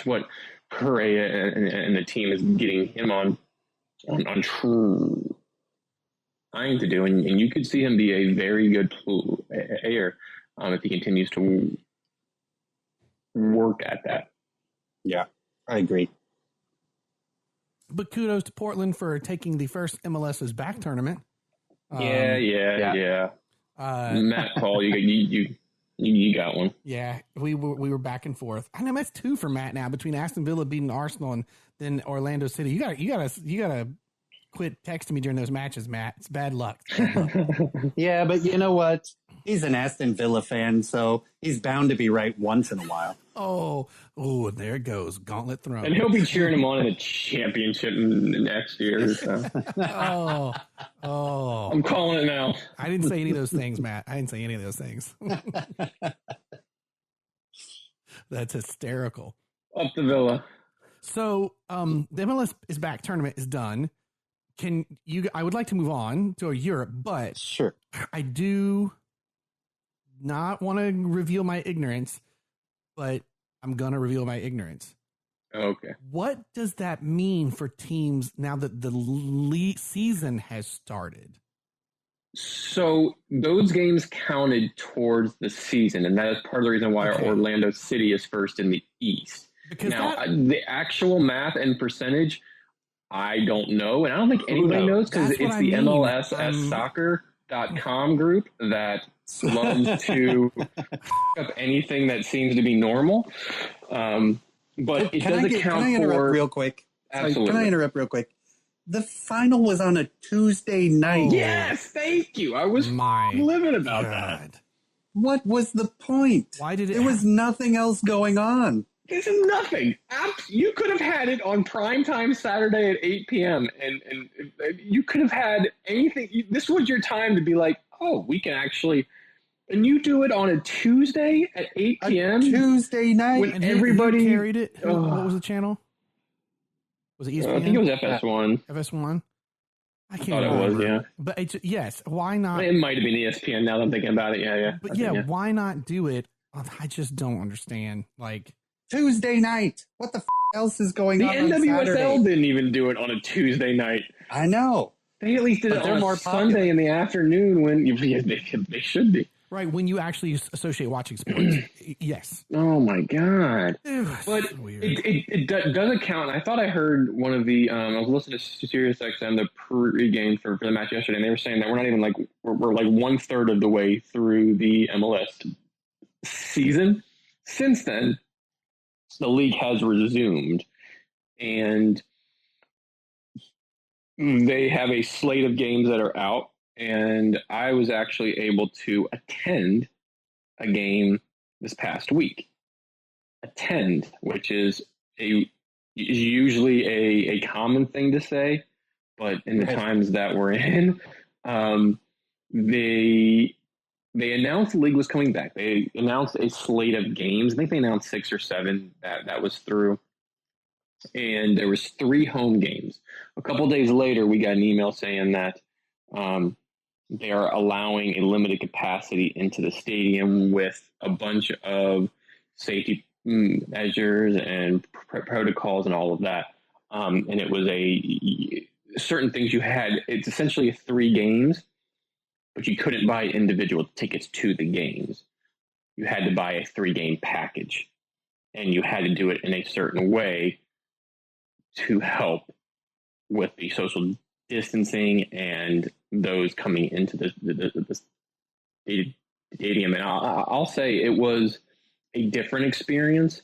what Correa and the team is getting him on trying to do. And you could see him be a very good player if he continues to work at that. Yeah, I agree. But kudos to Portland for taking the first MLS's back tournament. Yeah. Matt Paul, you got one. Yeah, we were back and forth. I know that's 2 for Matt now between Aston Villa beating Arsenal and then Orlando City. You gotta quit texting me during those matches, Matt. It's bad luck. Yeah, but you know what? He's an Aston Villa fan, so he's bound to be right once in a while. Oh, there it goes. Gauntlet thrown. And he'll be cheering him on in the championship next year. So. Oh. I'm calling it now. I didn't say any of those things, Matt. I didn't say any of those things. That's hysterical. Up the Villa. So, the MLS is back tournament is done. I would like to move on to Europe, but sure. I do not want to reveal my ignorance, but I'm going to reveal my ignorance. Okay. What does that mean for teams now that the season has started? So those games counted towards the season, and that is part of the reason why Orlando City is first in the East. Because the actual math and percentage, I don't know, and I don't think anybody knows because it's the MLSsoccer.com group that loves to up anything that seems to be normal. But it does account for... Can I interrupt real quick? Absolutely. Can I interrupt real quick? The final was on a Tuesday night. Yes, thank you. I was livid about that. What was the point? Why did it? There was nothing else going on. This is nothing. You could have had it on primetime Saturday at 8 p.m. and you could have had anything. This was your time to be like, oh, we can actually... And you do it on a Tuesday at 8 p.m.? A Tuesday night. When everybody carried it? What was the channel? Was it ESPN? I think it was FS1. FS1? I can't remember. It was, yeah. But yes, why not? It might have been ESPN now that I'm thinking about it. Yeah. But why not do it? I just don't understand. Like, Tuesday night. What the else is going on? The NWSL didn't even do it on a Tuesday night. I know. They at least did it on a Sunday in the afternoon when they should be. Right, when you actually associate watching sports. Yes. Oh, my God. But weird. It doesn't count. I thought I heard one of the I was listening to Sirius XM, the pre-game for the match yesterday, and they were saying that we're not even we're like 1/3 of the way through the MLS season. Since then, the league has resumed, and they have a slate of games that are out. And I was actually able to attend a game this past week. Which is usually a common thing to say, but in the times that we're in, they announced the league was coming back. They announced a slate of games. I think they announced 6 or 7 that was through. And there was 3 home games. A couple days later, we got an email saying that they are allowing a limited capacity into the stadium with a bunch of safety measures and protocols and all of that. And it was certain things you had. It's essentially 3 games, but you couldn't buy individual tickets to the games. You had to buy a 3-game package, and you had to do it in a certain way to help with the social distancing and those coming into the stadium. And I'll say it was a different experience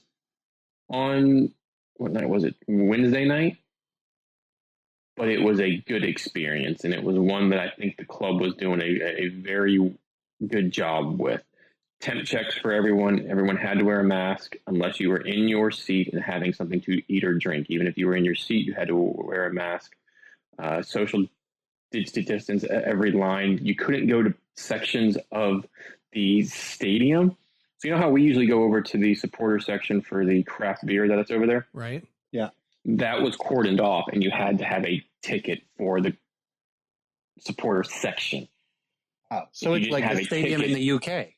on, what night was it? Wednesday night? But it was a good experience, and it was one that I think the club was doing a very good job with. Temp checks for everyone. Everyone had to wear a mask unless you were in your seat and having something to eat or drink. Even if you were in your seat, you had to wear a mask. Social distance at every line. You couldn't go to sections of the stadium. So you know how we usually go over to the supporter section for the craft beer that's over there? Right. Yeah. That was cordoned off, and you had to have a ticket for the supporter section. Oh, so it's like the stadium in the UK.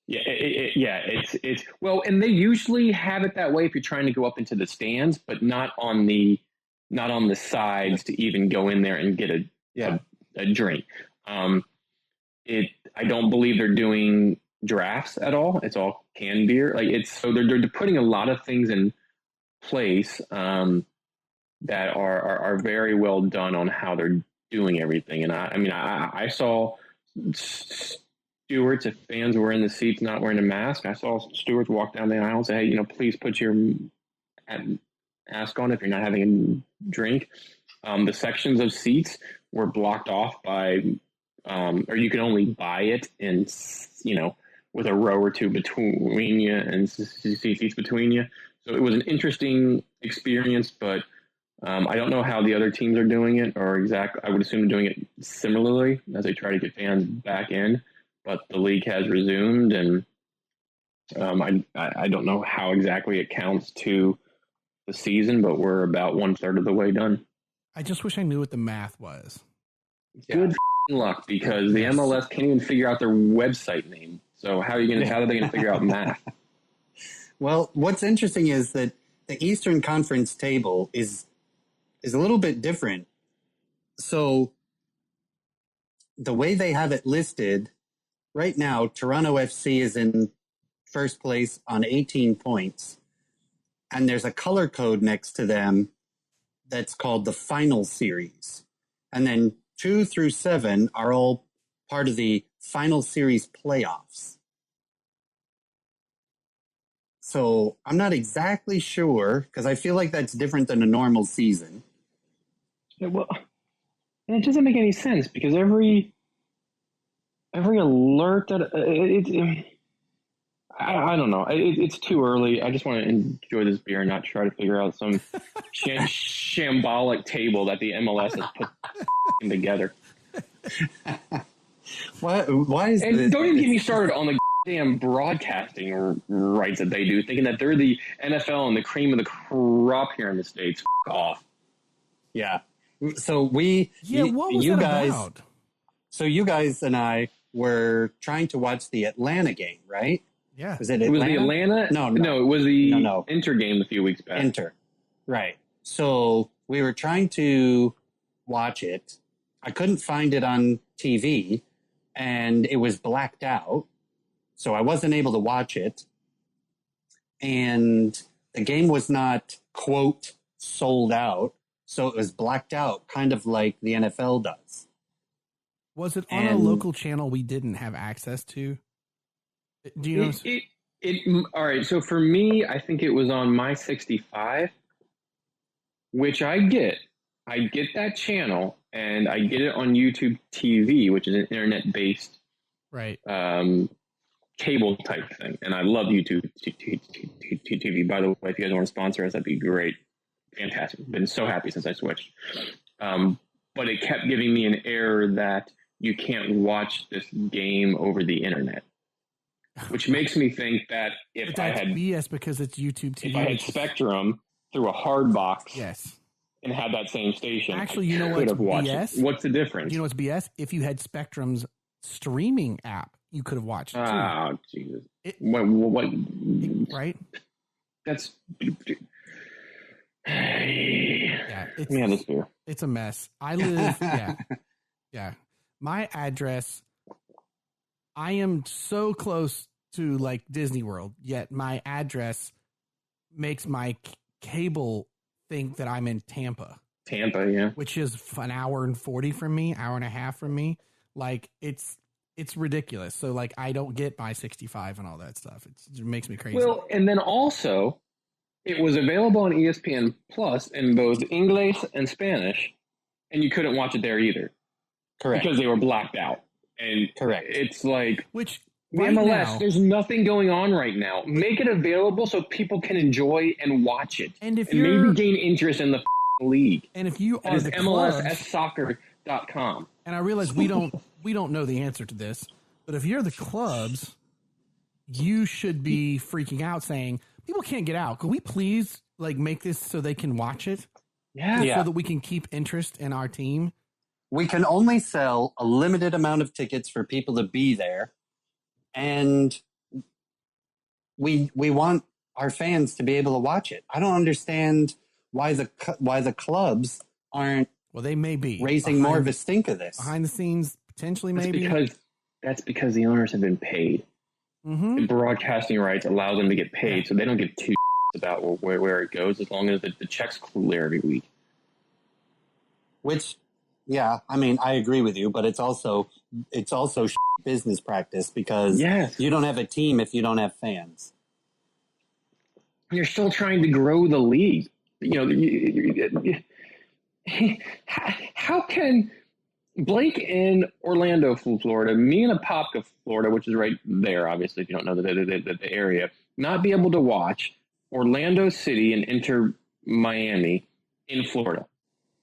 Yeah, it's well, and they usually have it that way if you're trying to go up into the stands, but not on the sides to even go in there and get a drink. I don't believe they're doing drafts at all. It's all canned beer. So they're putting a lot of things in place that are very well done on how they're doing everything. And I saw stewards, if fans were in the seats not wearing a mask, I saw stewards walk down the aisle and say, hey, please put your mask on if you're not having a drink. The sections of seats were blocked off by, or you could only buy it in, with a row or two between you and seats between you. So it was an interesting experience, but I don't know how the other teams are doing it or exactly. I would assume they're doing it similarly as they try to get fans back in, but the league has resumed, and I don't know how exactly it counts to the season, but we're about 1/3 of the way done. I just wish I knew what the math was. Good luck, because the MLS can't even figure out their website name. So how are they going to figure out math? Well, what's interesting is that the Eastern Conference table is a little bit different. So the way they have it listed right now, Toronto FC is in first place on 18 points. And there's a color code next to them that's called the final series. And then 2 through 7 are all part of the final series playoffs. So I'm not exactly sure, because I feel like that's different than a normal season. Yeah, well, and it doesn't make any sense, because every alert that I don't know. It's too early. I just want to enjoy this beer and not try to figure out some shambolic table that the MLS has put together. Why is and don't even get me started on the damn broadcasting rights that they do, thinking that they're the NFL and the cream of the crop here in the States. F*** off. Yeah. So what was you guys about? So you guys and I were trying to watch the Atlanta game, right? Yeah. Was it Atlanta? Was the Atlanta? No, it was the Inter game a few weeks back. Inter. Right. So we were trying to watch it. I couldn't find it on TV, and it was blacked out. So I wasn't able to watch it. And the game was not, quote, sold out. So it was blacked out, kind of like the NFL does. Was it on a local channel we didn't have access to? Do you know? All right. So for me, I think it was on my 65, which I get. I get that channel, and I get it on YouTube TV, which is an internet-based cable type thing. And I love YouTube TV. By the way, if you guys want to sponsor us, that'd be great. Fantastic. Been so happy since I switched. But it kept giving me an error that you can't watch this game over the internet, which makes me think that if I had BS because it's YouTube TV. If I had Spectrum through a hard box, yes, and had that same station, actually, you know what's BS? What's the difference? You know what's BS? If you had Spectrum's streaming app, you could have watched it too. Oh, Jesus! What? Right? That's. Yeah, let me have this beer. It's a mess. I live. Yeah. My address. I am so close to like Disney World, yet my address makes my cable think that I'm in Tampa. Tampa, yeah. Which is an hour and 40 from me, hour and a half from me. Like it's ridiculous. So like I don't get my 65 and all that stuff. It makes me crazy. Well, and then also it was available on ESPN Plus in both English and Spanish, and you couldn't watch it there either. Correct. Because they were blacked out. And correct. It's like which right MLS, now, there's nothing going on right now. Make it available so people can enjoy and watch it. And maybe gain interest in the league. And if you are the MLSsoccer.com. And I realize we don't know the answer to this. But if you're the clubs, you should be freaking out saying, people can't get out. Could we please make this so they can watch it? Yeah. So that we can keep interest in our team. We can only sell a limited amount of tickets for people to be there. And we want our fans to be able to watch it. I don't understand why the clubs aren't they may be raising more of a stink of this. Behind the scenes, potentially maybe. That's because the owners have been paid. Mm-hmm. The broadcasting rights allow them to get paid, so they don't give two about where it goes as long as the checks clear every week. Which, yeah, I mean, I agree with you, but it's also business practice because you don't have a team if you don't have fans. You're still trying to grow the league. How can Blake in Orlando, Florida, me in Apopka, Florida, which is right there, obviously, if you don't know the area, not be able to watch Orlando City and Inter Miami in Florida?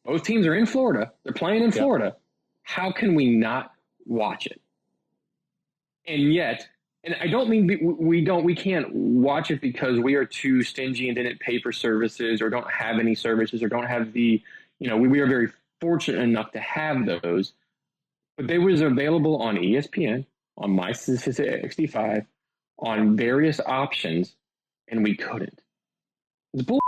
Both teams are in Florida. They're playing in Florida. How can we not watch it? And yet, and I don't mean we can't watch it because we are too stingy and didn't pay for services or don't have any services or don't have we are very fortunate enough to have those. But they was available on ESPN, on My 65, on various options, and we couldn't. It's bull.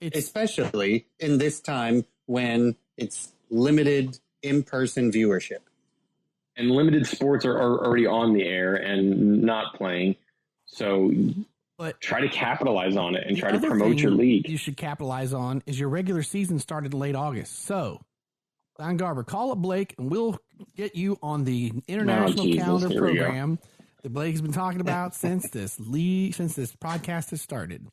Especially in this time when it's limited in-person viewership. And limited sports are already on the air and not playing. So try to capitalize on it and try to promote your league. You should capitalize on is your regular season started in late August. So, Don Garber, call up Blake and we'll get you on the international calendar program that Blake has been talking about since this podcast has started.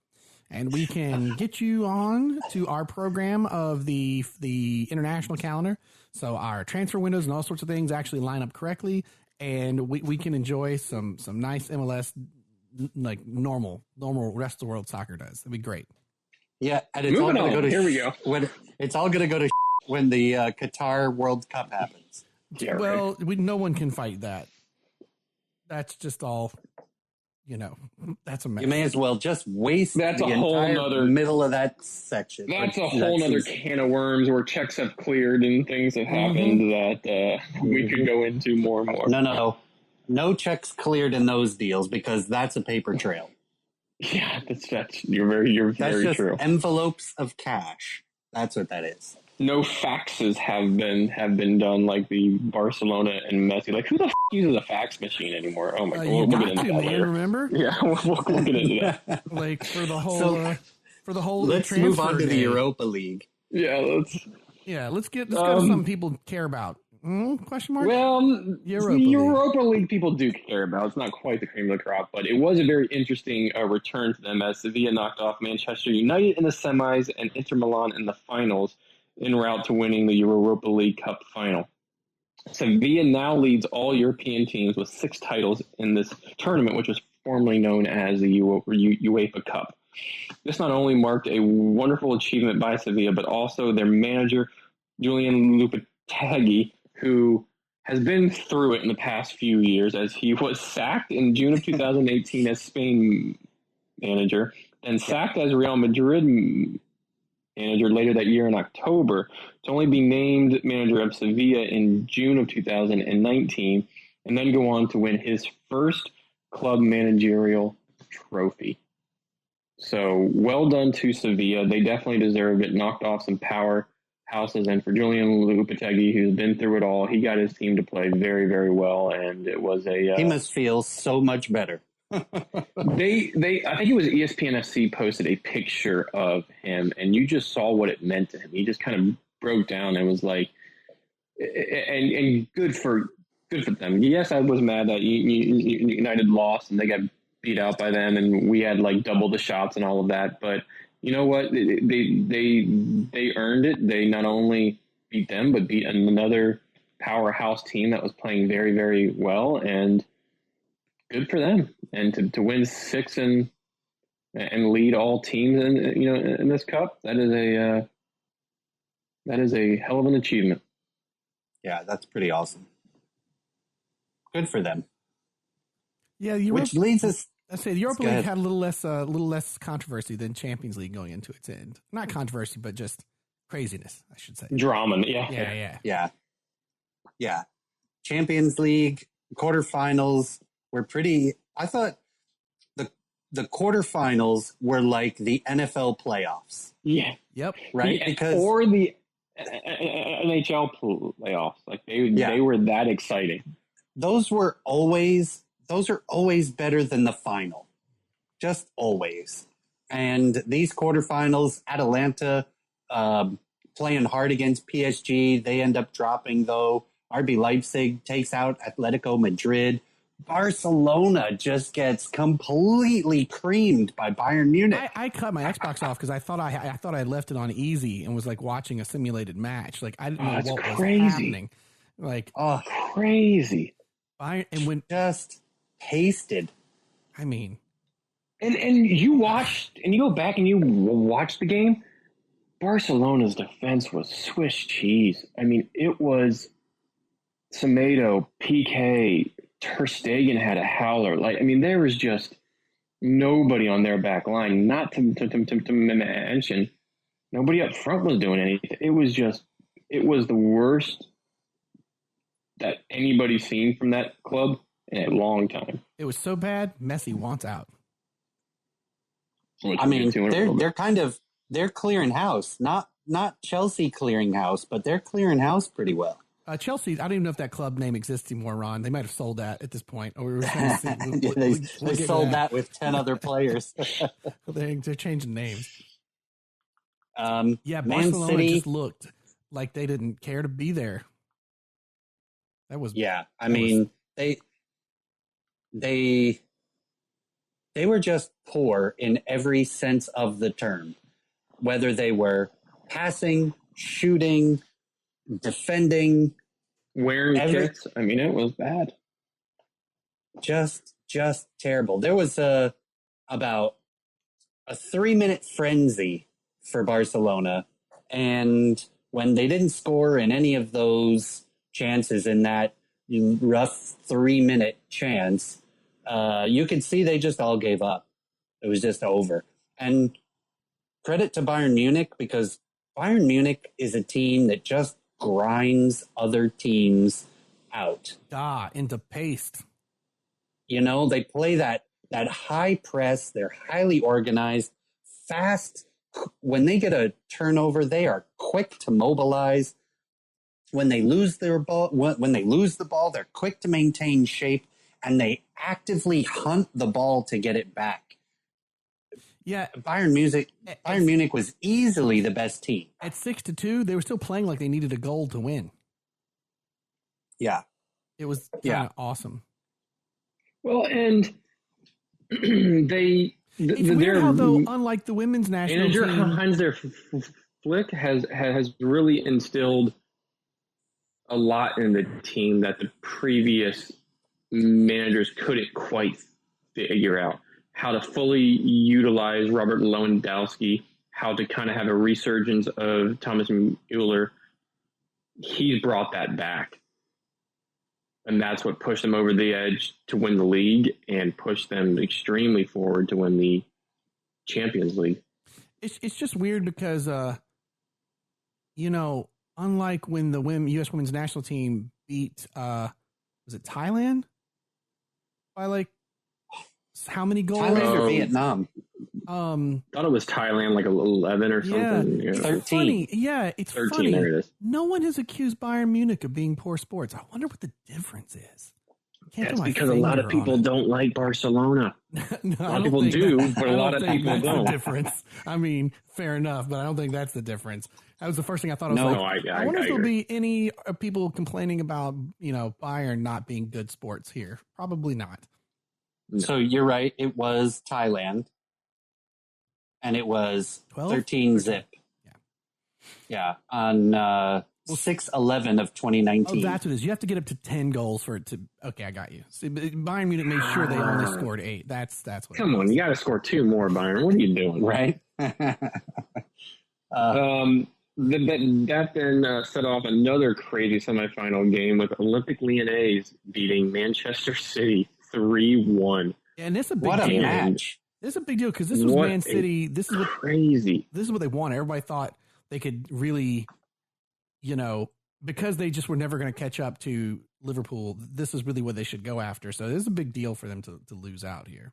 And we can get you on to our program of the international calendar. So our transfer windows and all sorts of things actually line up correctly. And we can enjoy some nice MLS, like normal rest of the world soccer does. That'd be great. Yeah. And it's all going to go to, here we go. It's all going to go to when the Qatar World Cup happens. Yeah, well, no one can fight that. That's just all... that's a mess. You may as well just waste the entire middle of that section. That's a whole other can of worms where checks have cleared and things have happened that we could go into more and more. No checks cleared in those deals because that's a paper trail. Yeah, that's you're very true. Envelopes of cash. That's what that is. No faxes have been done like the Barcelona and Messi. Like, who the uses a fax machine anymore? Oh my god, we'll get into that later. Remember? Yeah, we'll get into that. Like for the whole. Let's move on to the Europa League. Yeah, let's go to something people care about. Question mark? Well, Europa League people do care about. It's not quite the cream of the crop, but it was a very interesting return to them as Sevilla knocked off Manchester United in the semis and Inter Milan in the finals, en route to winning the Europa League Cup final. Sevilla now leads all European teams with 6 titles in this tournament, which was formerly known as the UEFA Cup. This not only marked a wonderful achievement by Sevilla, but also their manager, Julian Lopetegui, who has been through it in the past few years, as he was sacked in June of 2018 as Spain manager, then sacked as Real Madrid manager later that year in October, to only be named manager of Sevilla in June of 2019, and then go on to win his first club managerial trophy. So well done to Sevilla. They definitely deserve it. Knocked off some powerhouses, and for Julian Lopetegui, who's been through it all, he got his team to play very, very well, and it was a... he must feel so much better. I think it was ESPN FC posted a picture of him, and you just saw what it meant to him. He just kind of broke down and was like, and good for them. Yes, I was mad that United lost and they got beat out by them, and we had like double the shots and all of that. But you know what? They earned it. They not only beat them, but beat another powerhouse team that was playing very, very well, and good for them. And to win 6 and lead all teams in this cup, that is a hell of an achievement. Yeah, that's pretty awesome. Good for them. Yeah, which leads us. I say the Europa League had a little less controversy than Champions League going into its end. Not controversy, but just craziness, I should say. Drama, yeah. Champions League quarterfinals were pretty. I thought the quarterfinals were like the NFL playoffs. Yeah. Yep. Right. Or the NHL playoffs. Like they were that exciting. Those are always better than the final. Just always. And these quarterfinals, Atalanta playing hard against PSG. They end up dropping, though. RB Leipzig takes out Atletico Madrid. Barcelona just gets completely creamed by Bayern Munich. I cut my Xbox off because I thought I had left it on easy and was like watching a simulated match. Like I didn't know what was happening. Like crazy. Bayern, and when just pasted. I mean, and you watched and you go back and you watch the game. Barcelona's defense was Swiss cheese. I mean, it was Semedo, PK, Ter Stegen had a howler. Like, I mean, there was just nobody on their back line. Not to mention, nobody up front was doing anything. It was the worst that anybody's seen from that club in a long time. It was so bad, Messi wants out. I mean, they're clearing house. Not Chelsea clearing house, but they're clearing house pretty well. Chelsea, I don't even know if that club name exists anymore, Ron. They might have sold that at this point. Or we were trying to see, they sold that with 10 other players. They're changing names. Man Barcelona City just looked like they didn't care to be there. That was they were just poor in every sense of the term, whether they were passing, shooting, defending, wearing kits. I mean, it was bad. Just terrible. There was about a 3-minute frenzy for Barcelona, and when they didn't score in any of those chances in that rough 3-minute chance, you could see they just all gave up. It was just over. And credit to Bayern Munich, because Bayern Munich is a team that just grinds other teams out. Into paste. You know, they play that high press. They're highly organized, fast. When they get a turnover, they are quick to mobilize. When they lose their ball, when they lose the ball, they're quick to maintain shape, and they actively hunt the ball to get it back. Yeah, Bayern Munich was easily the best team. At 6-2, they were still playing like they needed a goal to win. Yeah, it was kind of awesome. Well, and it's weird how, though, unlike the women's national team, Heinz Flick has really instilled a lot in the team that the previous managers couldn't quite figure out. How to fully utilize Robert Lewandowski, how to kind of have a resurgence of Thomas Müller. He's brought that back. And that's what pushed them over the edge to win the league and pushed them extremely forward to win the Champions League. It's just weird because, unlike when the U.S. women's national team beat, was it Thailand? By like, how many goals? Thailand or Vietnam? Thought it was Thailand, like 11 or something. Yeah, 13. Funny. Yeah, it's 13, funny. There it is. No one has accused Bayern Munich of being poor sports. I wonder what the difference is. That's because a lot of people don't like Barcelona. No, a lot of people do, but a lot of people don't. The difference. I mean, fair enough, but I don't think that's the difference. That was the first thing I thought. I wonder if there'll be any people complaining about Bayern not being good sports here. Probably not. So you're right. It was Thailand, and it was 13 zip. Yeah, on 6/11 of 2019. Oh, that's what it is. You have to get up to 10 goals for it to. Okay, I got you. See, Bayern Munich made sure they only scored 8. That's what. Come on, you got to score 2 more, Bayern. What are you doing, right? That then set off another crazy semifinal game with Olympic Lyonnais beating Manchester City 3-1. And it's a big What a deal. match. This is a big deal because this was Man City. This is what crazy. This is what they wanted. Everybody thought they could really, because they just were never going to catch up to Liverpool. This is really what they should go after. So this is a big deal for them to lose out here.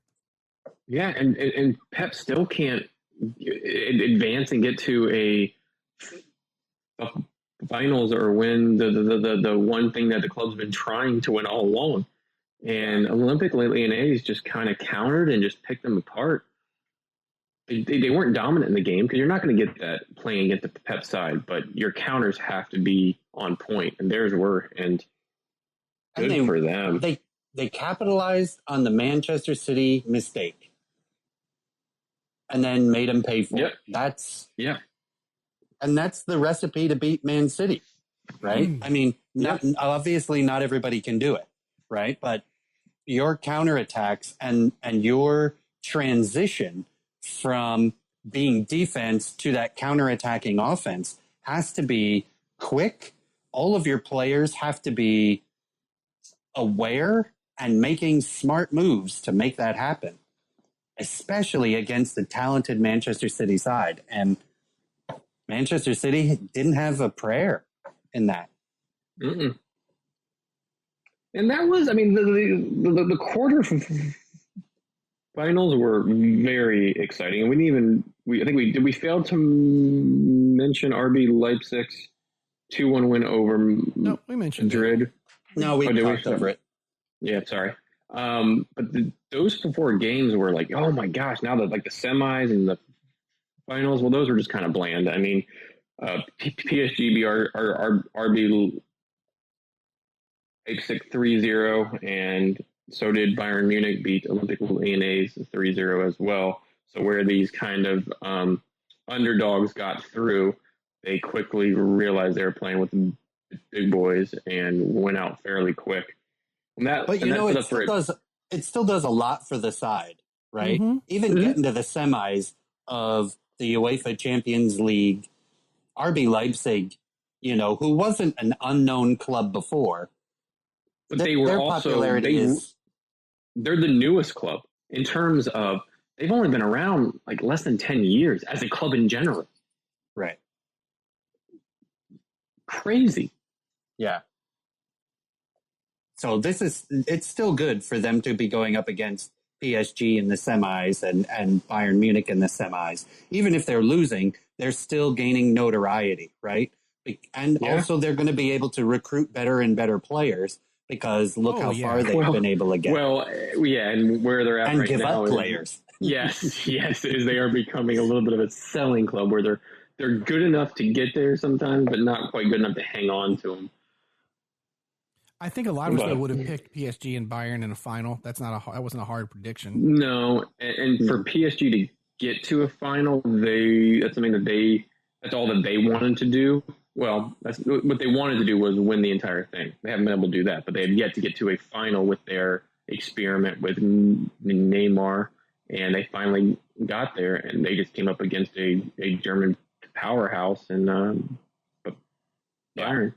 Yeah, and Pep still can't advance and get to a finals or win the one thing that the club's been trying to win all along. And Olympic Lyonnais just kind of countered and just picked them apart. They weren't dominant in the game because you're not going to get that playing against the Pep side, but your counters have to be on point, and theirs were, and good for them. They capitalized on the Manchester City mistake and then made them pay for it. That's the recipe to beat Man City, right? I mean, obviously not everybody can do it, right? But your counterattacks and your transition from being defense to that counterattacking offense has to be quick. All of your players have to be aware and making smart moves to make that happen, especially against the talented Manchester City side. And Manchester City didn't have a prayer in that. Mm-mm. And that was, I mean, the quarter finals were very exciting. And we failed to mention RB Leipzig's 2-1 win over we mentioned Madrid. No, we talked over it. Yeah, sorry. But those 4 games were like, oh my gosh, now that like the semis and the finals, well, those were just kind of bland. I mean, PSG beat RB Leipzig 3-0, and so did Bayern Munich beat Olympic Lyonnais 3-0 as well. So where these kind of underdogs got through, they quickly realized they were playing with the big boys and went out fairly quick. It still does a lot for the side, right? Mm-hmm. Even getting to the semis of the UEFA Champions League, RB Leipzig, who wasn't an unknown club before, but they were they're the newest club in terms of they've only been around like less than 10 years as a club in general. Right. Crazy. Yeah. So it's still good for them to be going up against PSG in the semis and Bayern Munich in the semis. Even if they're losing, they're still gaining notoriety, right? And also they're going to be able to recruit better and better players because look how far they've been able to get. Well, yeah, and where they're at and right give now up players. Yes, is they are becoming a little bit of a selling club where they're good enough to get there sometimes, but not quite good enough to hang on to them. I think a lot of us would have picked PSG and Bayern in a final. That wasn't a hard prediction. No, and for PSG to get to a final, that's something that's all that they wanted to do. Well, that's what they wanted to do was win the entire thing. They haven't been able to do that, but they have yet to get to a final with their experiment with Neymar, and they finally got there, and they just came up against a German powerhouse and Bayern.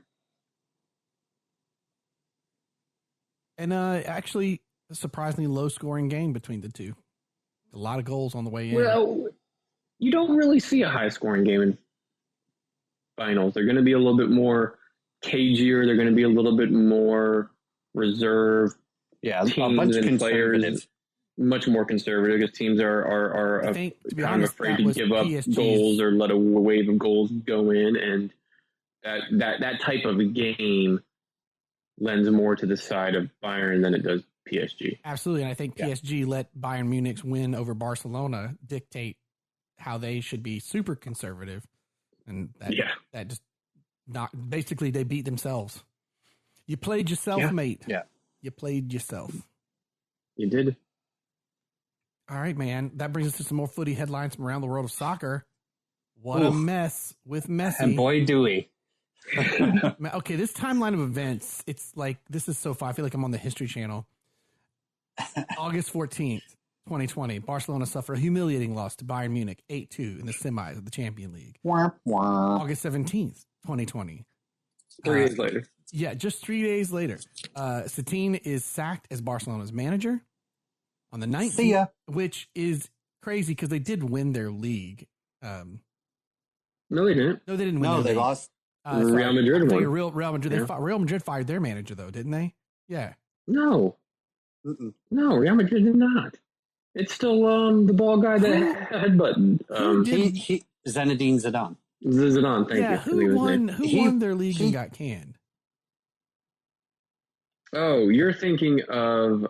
And actually, a surprisingly low-scoring game between the two. A lot of goals on the way in. Well, you don't really see a high-scoring game in finals. They're going to be a little bit more cagier. They're going to be a little bit more reserved. Yeah, teams and players, much more conservative because teams are kind of afraid to give up goals or let a wave of goals go in, and that type of game lends more to the side of Bayern than it does PSG. Absolutely, and I think PSG let Bayern Munich's win over Barcelona dictate how they should be super conservative, and that just not basically they beat themselves. You played yourself, mate. Yeah, you played yourself. You did. All right, man. That brings us to some more footy headlines from around the world of soccer. What a mess with Messi. And boy, do we. Okay, this timeline of events, it's like, this is so far. I feel like I'm on the History Channel. August 14th, 2020, Barcelona suffer a humiliating loss to Bayern Munich 8-2 in the semis of the Champions League. Wah, wah. August 17th, 2020. 3 days later. Yeah, just 3 days later. Setien is sacked as Barcelona's manager on the 19th. See ya. Which is crazy because they did win their league. No, they didn't. No, they didn't win. No, their they league. lost. Real Madrid won. Real Madrid. Yeah. Real Madrid fired their manager though, didn't they? Yeah. No. Mm-mm. No, Real Madrid did not. It's still the ball guy that headbutted. Zinedine Zidane. Zidane, thank Yeah, you. who won their league and got canned? Oh, you're thinking of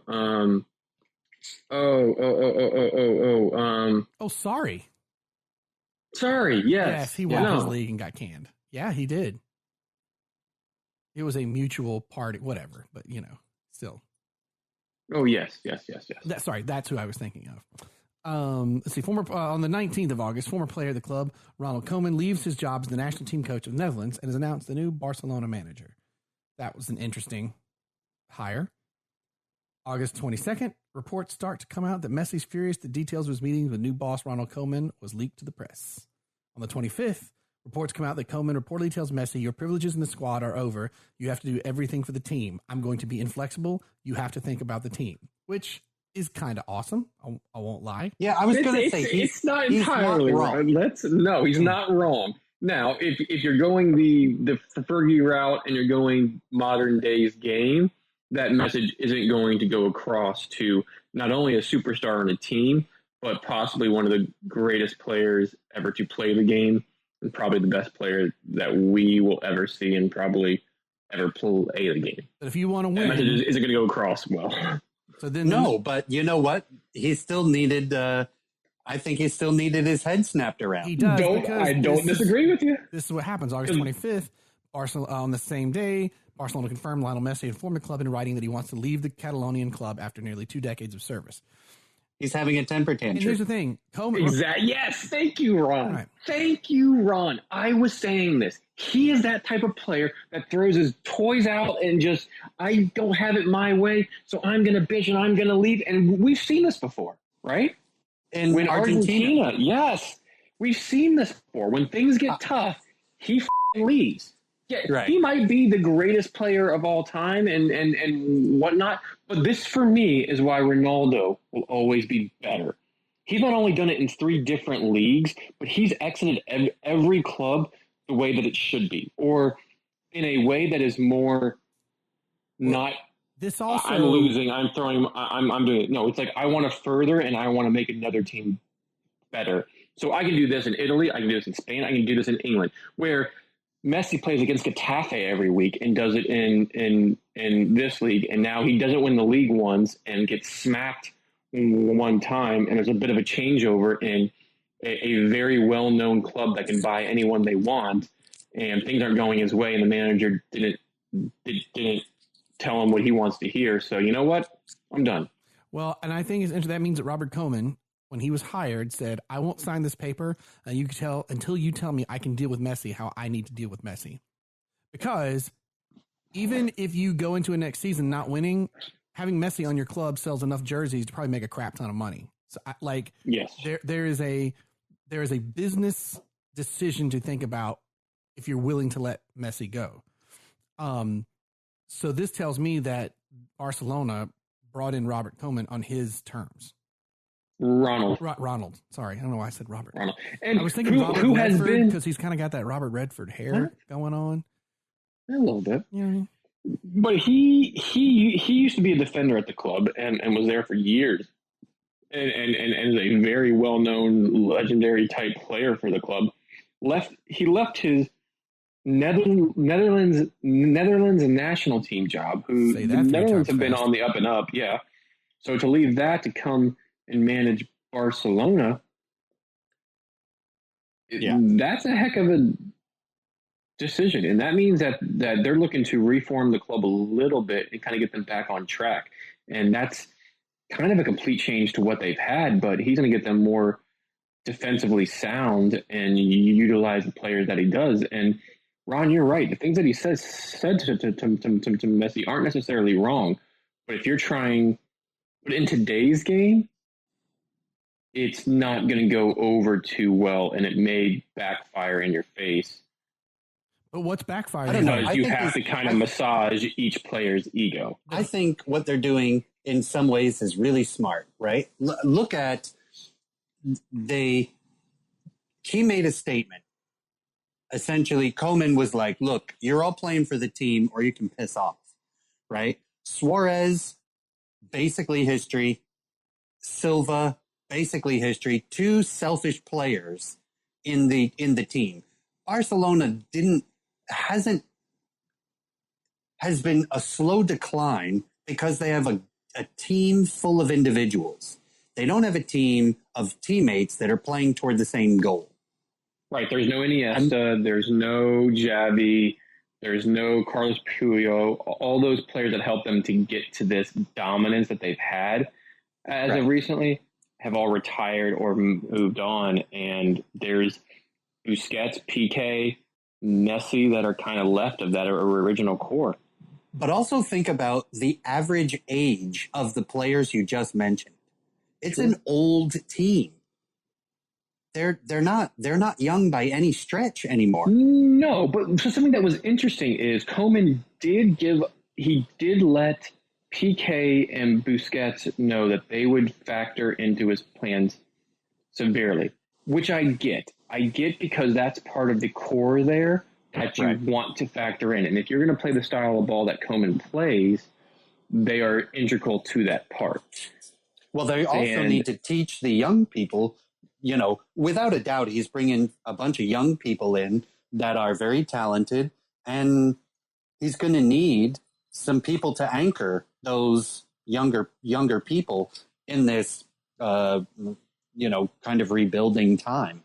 Sorry. Sorry, Yes, he won his No. league and got canned. Yeah, he did. It was a mutual party, whatever, but still. Oh, yes. That's who I was thinking of. Let's see. On the 19th of August, former player of the club, Ronald Koeman, leaves his job as the national team coach of the Netherlands and is announced the new Barcelona manager. That was an interesting hire. August 22nd, reports start to come out that Messi's furious that details of his meetings with new boss Ronald Koeman was leaked to the press. On the 25th, reports come out that Koeman reportedly tells Messi, your privileges in the squad are over. You have to do everything for the team. I'm going to be inflexible. You have to think about the team, which is kind of awesome. I won't lie. Yeah, I was going to say it's not entirely wrong. wrong. He's not wrong. Now, if you're going the Fergie route and you're going modern days game, that message isn't going to go across to not only a superstar on a team, but possibly one of the greatest players ever to play the game, and probably the best player that we will ever see and probably ever play the game. But if you want to win, that message isn't going to go across well. So then, but you know what? He still needed. I think he still needed his head snapped around. He does. I don't disagree with you. This is what happens. August 25th, Barcelona, on the same day, Barcelona confirmed Lionel Messi informed the club in writing that he wants to leave the Catalonian club after nearly 2 decades of service. He's having a temper tantrum. And here's the thing. Exactly. Yes. Thank you, Ron. Right. Thank you, Ron. I was saying this. He is that type of player that throws his toys out and just, I don't have it my way, so I'm going to bitch and I'm going to leave. And we've seen this before, right? In when Argentina. Yes. We've seen this before. When things get tough, he leaves. Yeah, right. He might be the greatest player of all time and whatnot, but this for me is why Ronaldo will always be better. He's not only done it in 3 different leagues, but he's exited every club the way that it should be, or in a way that is more not. This also, I'm losing. I'm throwing. I'm doing it. No, it's like I want to further and I want to make another team better. So I can do this in Italy. I can do this in Spain. I can do this in England, where Messi plays against Getafe every week and does it in this league, and now he doesn't win the league once and gets smacked one time, and there's a bit of a changeover in a very well-known club that can buy anyone they want, and things aren't going his way, and the manager didn't tell him what he wants to hear. So you know what? I'm done. Well, and I think that means that Robert Koeman, when he was hired, said, I won't sign this paper until you tell me I can deal with Messi how I need to deal with Messi. Because even if you go into a next season not winning, having Messi on your club sells enough jerseys to probably make a crap ton of money. So yes, there is a business decision to think about if you're willing to let Messi go. So this tells me that Barcelona brought in Robert Koeman on his terms. Ronald. Sorry, I don't know why I said Robert. Ronald. And I was thinking Robert Redford because he's kind of got that Robert Redford hair going on. A little bit. Yeah. But he used to be a defender at the club and was there for years. And is a very well-known, legendary type player for the club. He left his Netherlands national team job, who the Netherlands have been on the up and up. Yeah. So to leave that to come and manage Barcelona, that's a heck of a decision. And that means that they're looking to reform the club a little bit and kind of get them back on track. And that's kind of a complete change to what they've had, but he's going to get them more defensively sound and utilize the players that he does. And Ron, you're right. The things that he said to Messi aren't necessarily wrong. But if you're trying, but in today's game, it's not going to go over too well, and it may backfire in your face. But what's backfiring? I don't know. Because you have to kind of massage each player's ego. I think what they're doing in some ways is really smart, right? Look at he made a statement. Essentially, Koeman was like, look, you're all playing for the team or you can piss off, right? Suarez, basically history. Silva, basically history. Two selfish players in the team. Barcelona has been a slow decline because they have a team full of individuals. They don't have a team of teammates that are playing toward the same goal. Right. There's no Iniesta. There's no Xavi. There's no Carlos Puyol. All those players that helped them to get to this dominance that they've had as of recently have all retired or moved on. And there's Busquets, PK, Messi that are kind of left of that original core. But also think about the average age of the players you just mentioned. It's an old team. They're not young by any stretch anymore. No, but something that was interesting is Koeman did let PK and Busquets know that they would factor into his plans severely, which I get. I get because that's part of the core there that you want to factor in. And if you're going to play the style of ball that Koeman plays, they are integral to that part. Well, they also need to teach the young people, without a doubt, he's bringing a bunch of young people in that are very talented, and he's going to need some people to anchor those younger people in this, kind of rebuilding time.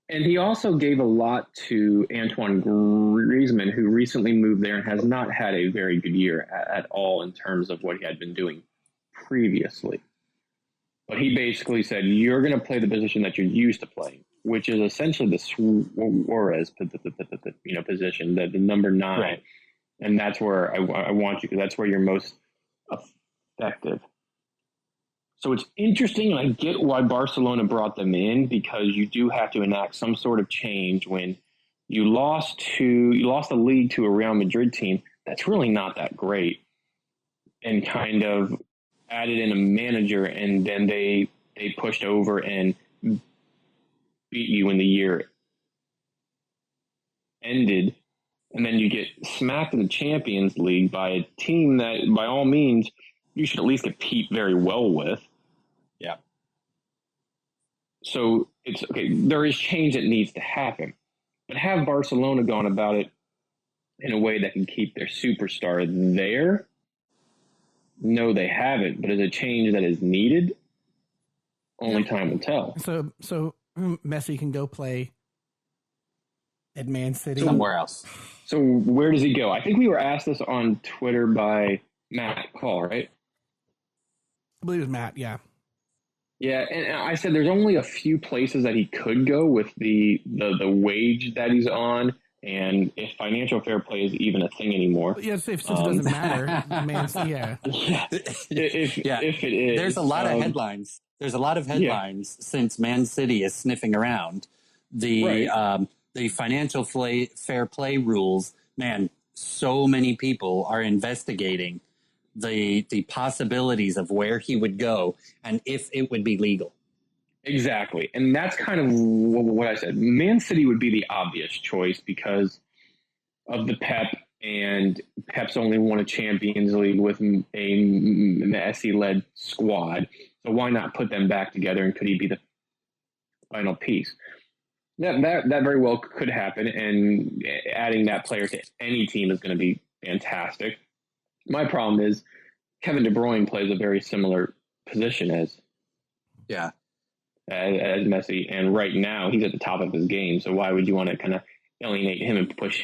And he also gave a lot to Antoine Griezmann, who recently moved there and has not had a very good year at all in terms of what he had been doing previously. But he basically said, you're going to play the position that you're used to playing, which is essentially the Suarez position, the number 9. Right. And that's where I want you, because that's where you're most effective. So it's interesting, and I get why Barcelona brought them in, because you do have to enact some sort of change when you lost the league to a Real Madrid team that's really not that great, and kind of added in a manager, and then they pushed over and beat you when the year ended, and then you get smacked in the Champions League by a team that, by all means, you should at least compete very well with. Yeah. So it's okay. There is change that needs to happen, but have Barcelona gone about it in a way that can keep their superstar there? No, they haven't. But is a change that is needed? Only time will tell. So Messi can go play at Man City somewhere else. So where does he go? I think we were asked this on Twitter by Matt Call, right? I believe it was Matt, yeah. Yeah, and I said there's only a few places that he could go with the wage that he's on, and if financial fair play is even a thing anymore. Yeah, since it doesn't matter, yeah. If it is. There's a lot of headlines. There's a lot of headlines since Man City is sniffing around. The financial fair play rules, man, so many people are investigating the possibilities of where he would go and if it would be legal. Exactly. And that's kind of what I said. Man City would be the obvious choice because of the Pep, and Pep's only won a Champions League with a Messi-led squad. So why not put them back together, and could he be the final piece? That very well could happen, and adding that player to any team is going to be fantastic. My problem is Kevin De Bruyne plays a very similar position as Messi, and right now he's at the top of his game. So why would you want to kind of alienate him and push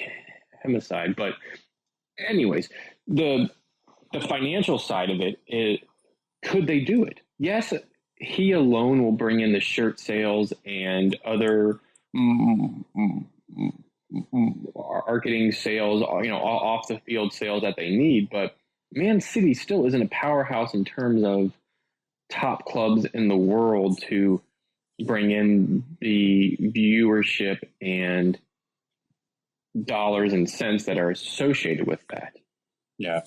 him aside? But anyways, the financial side of it is, could they do it? Yes, he alone will bring in the shirt sales and other marketing sales, off the field sales that they need. But Man City still isn't a powerhouse in terms of top clubs in the world to bring in the viewership and dollars and cents that are associated with that. Yeah.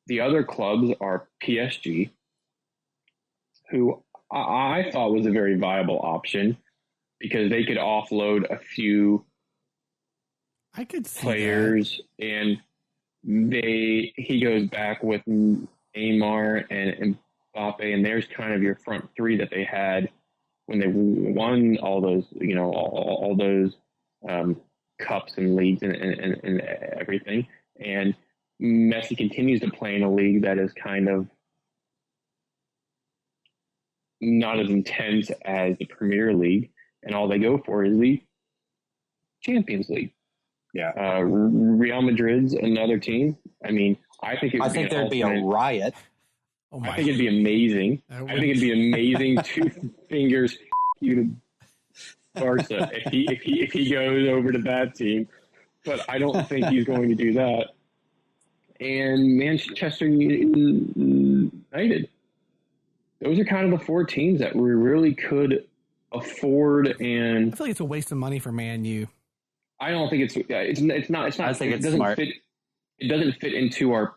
The other clubs are PSG, who I thought was a very viable option because they could offload a few I could see players, and he goes back with Neymar and Mbappe, and there's kind of your front three that they had when they won all those, all those cups and leagues and everything. And Messi continues to play in a league that is kind of not as intense as the Premier League, and all they go for is the Champions League. Yeah. Real Madrid's another team. I mean, I think there'd be a riot. Oh I think it'd be amazing. I think it'd be amazing. 2 fingers you to Barca if he goes over to that team, but I don't think he's going to do that. And Manchester United. Those are kind of the 4 teams that we really could afford. And I feel like it's a waste of money for Man U. I don't think it's not. I think it it's doesn't smart. fit. It doesn't fit into our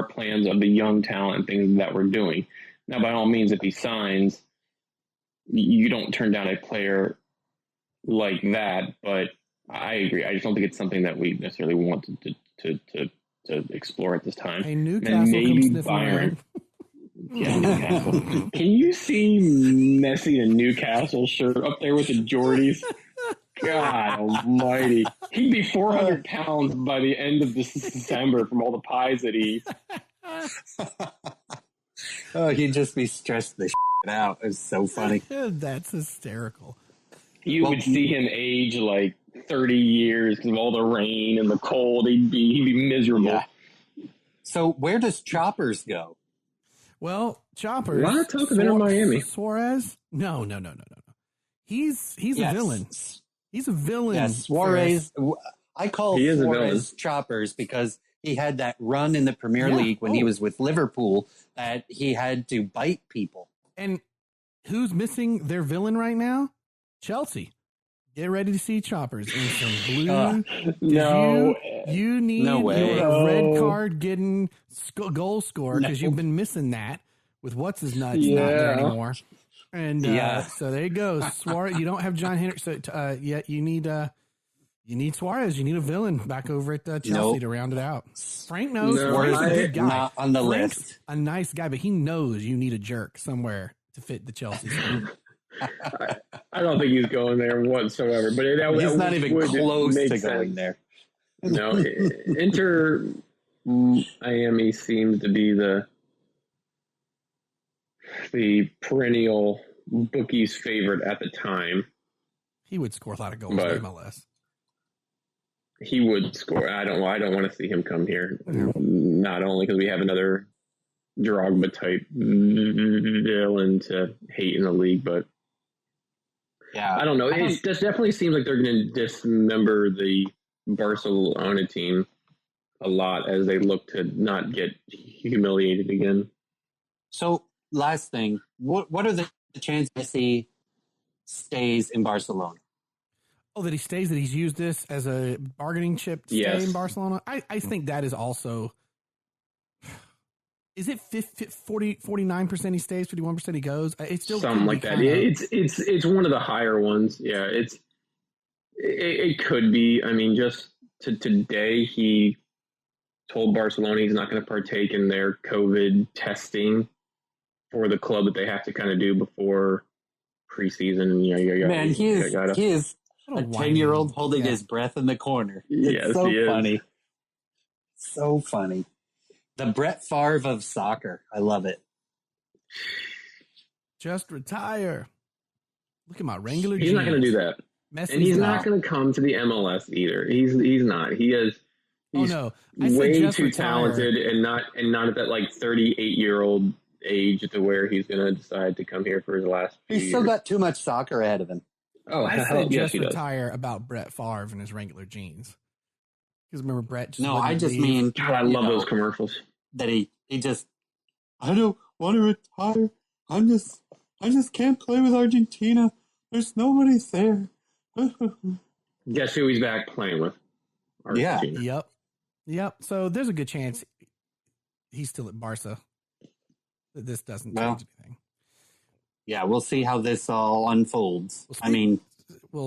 plans of the young talent and things that we're doing. Now, by all means, if he signs, you don't turn down a player like that. But I agree. I just don't think it's something that we necessarily want to explore at this time. Hey, Newcastle and maybe comes Bayern. Yeah, Newcastle. Can you see Messi in a Newcastle shirt up there with the Geordies? God almighty. He'd be 400 pounds by the end of December from all the pies that he eats. Oh, he'd just be stressed the shit out. It's so funny. That's hysterical. You would see him age like 30 years because of all the rain and the cold. He'd be miserable. Yeah. So where does Choppers go? Well, Choppers. A lot of talk of Inter Miami. Suarez? No. He's a villain. He's a villain. Yeah, Suarez. I call Suarez Choppers because he had that run in the Premier League when he was with Liverpool that he had to bite people. And who's missing their villain right now? Chelsea. Get ready to see Choppers in some blue. No. You need a red card getting goal scorer because you've been missing that with what's his nuts not there anymore. And so there you go. Suarez, you don't have John Henry. So you need Suarez. You need a villain back over at Chelsea to round it out. Frank knows. Frank's a good guy. Not on the Frank's list. a nice guy, but he knows you need a jerk somewhere to fit the Chelsea scheme. I don't think he's going there whatsoever. But he's not even close to going there. No, Inter Miami seems to be the perennial bookie's favorite at the time. He would score a lot of goals in MLS. He would score. I don't want to see him come here. Not only because we have another Drogba type villain to hate in the league, but I don't know. It just definitely seems like they're going to dismember the Barcelona team a lot as they look to not get humiliated again. So, last thing, what are the chances Messi stays in Barcelona? Oh, that he stays, that he's used this as a bargaining chip to stay in Barcelona? I think that is also... Is it 49% he stays, 51% he goes? It's still something like that. It's one of the higher ones. Yeah, it could be. I mean, just today he told Barcelona he's not going to partake in their COVID testing for the club that they have to kind of do before preseason. Man, he is a 10-year-old holding his breath in the corner. It's so funny. So funny. The Brett Favre of soccer. I love it. Just retire. Look at my Wrangler He's jeans. not going to do that. Messi's and he's not going to come to the MLS either. He's not. He's way too talented and not at that like 38-year-old age to where he's going to decide to come here for his last few He's still got too much soccer ahead of him. Oh, I said just retire about Brett Favre and his Wrangler jeans. Because remember, Brett just I just mean... God, I love those commercials. That he I don't want to retire. I just can't play with Argentina. There's nobody there. Guess who he's back playing with? Argentina. Yeah. Yep. So there's a good chance he's still at Barca. This doesn't change anything. Yeah, we'll see how this all unfolds.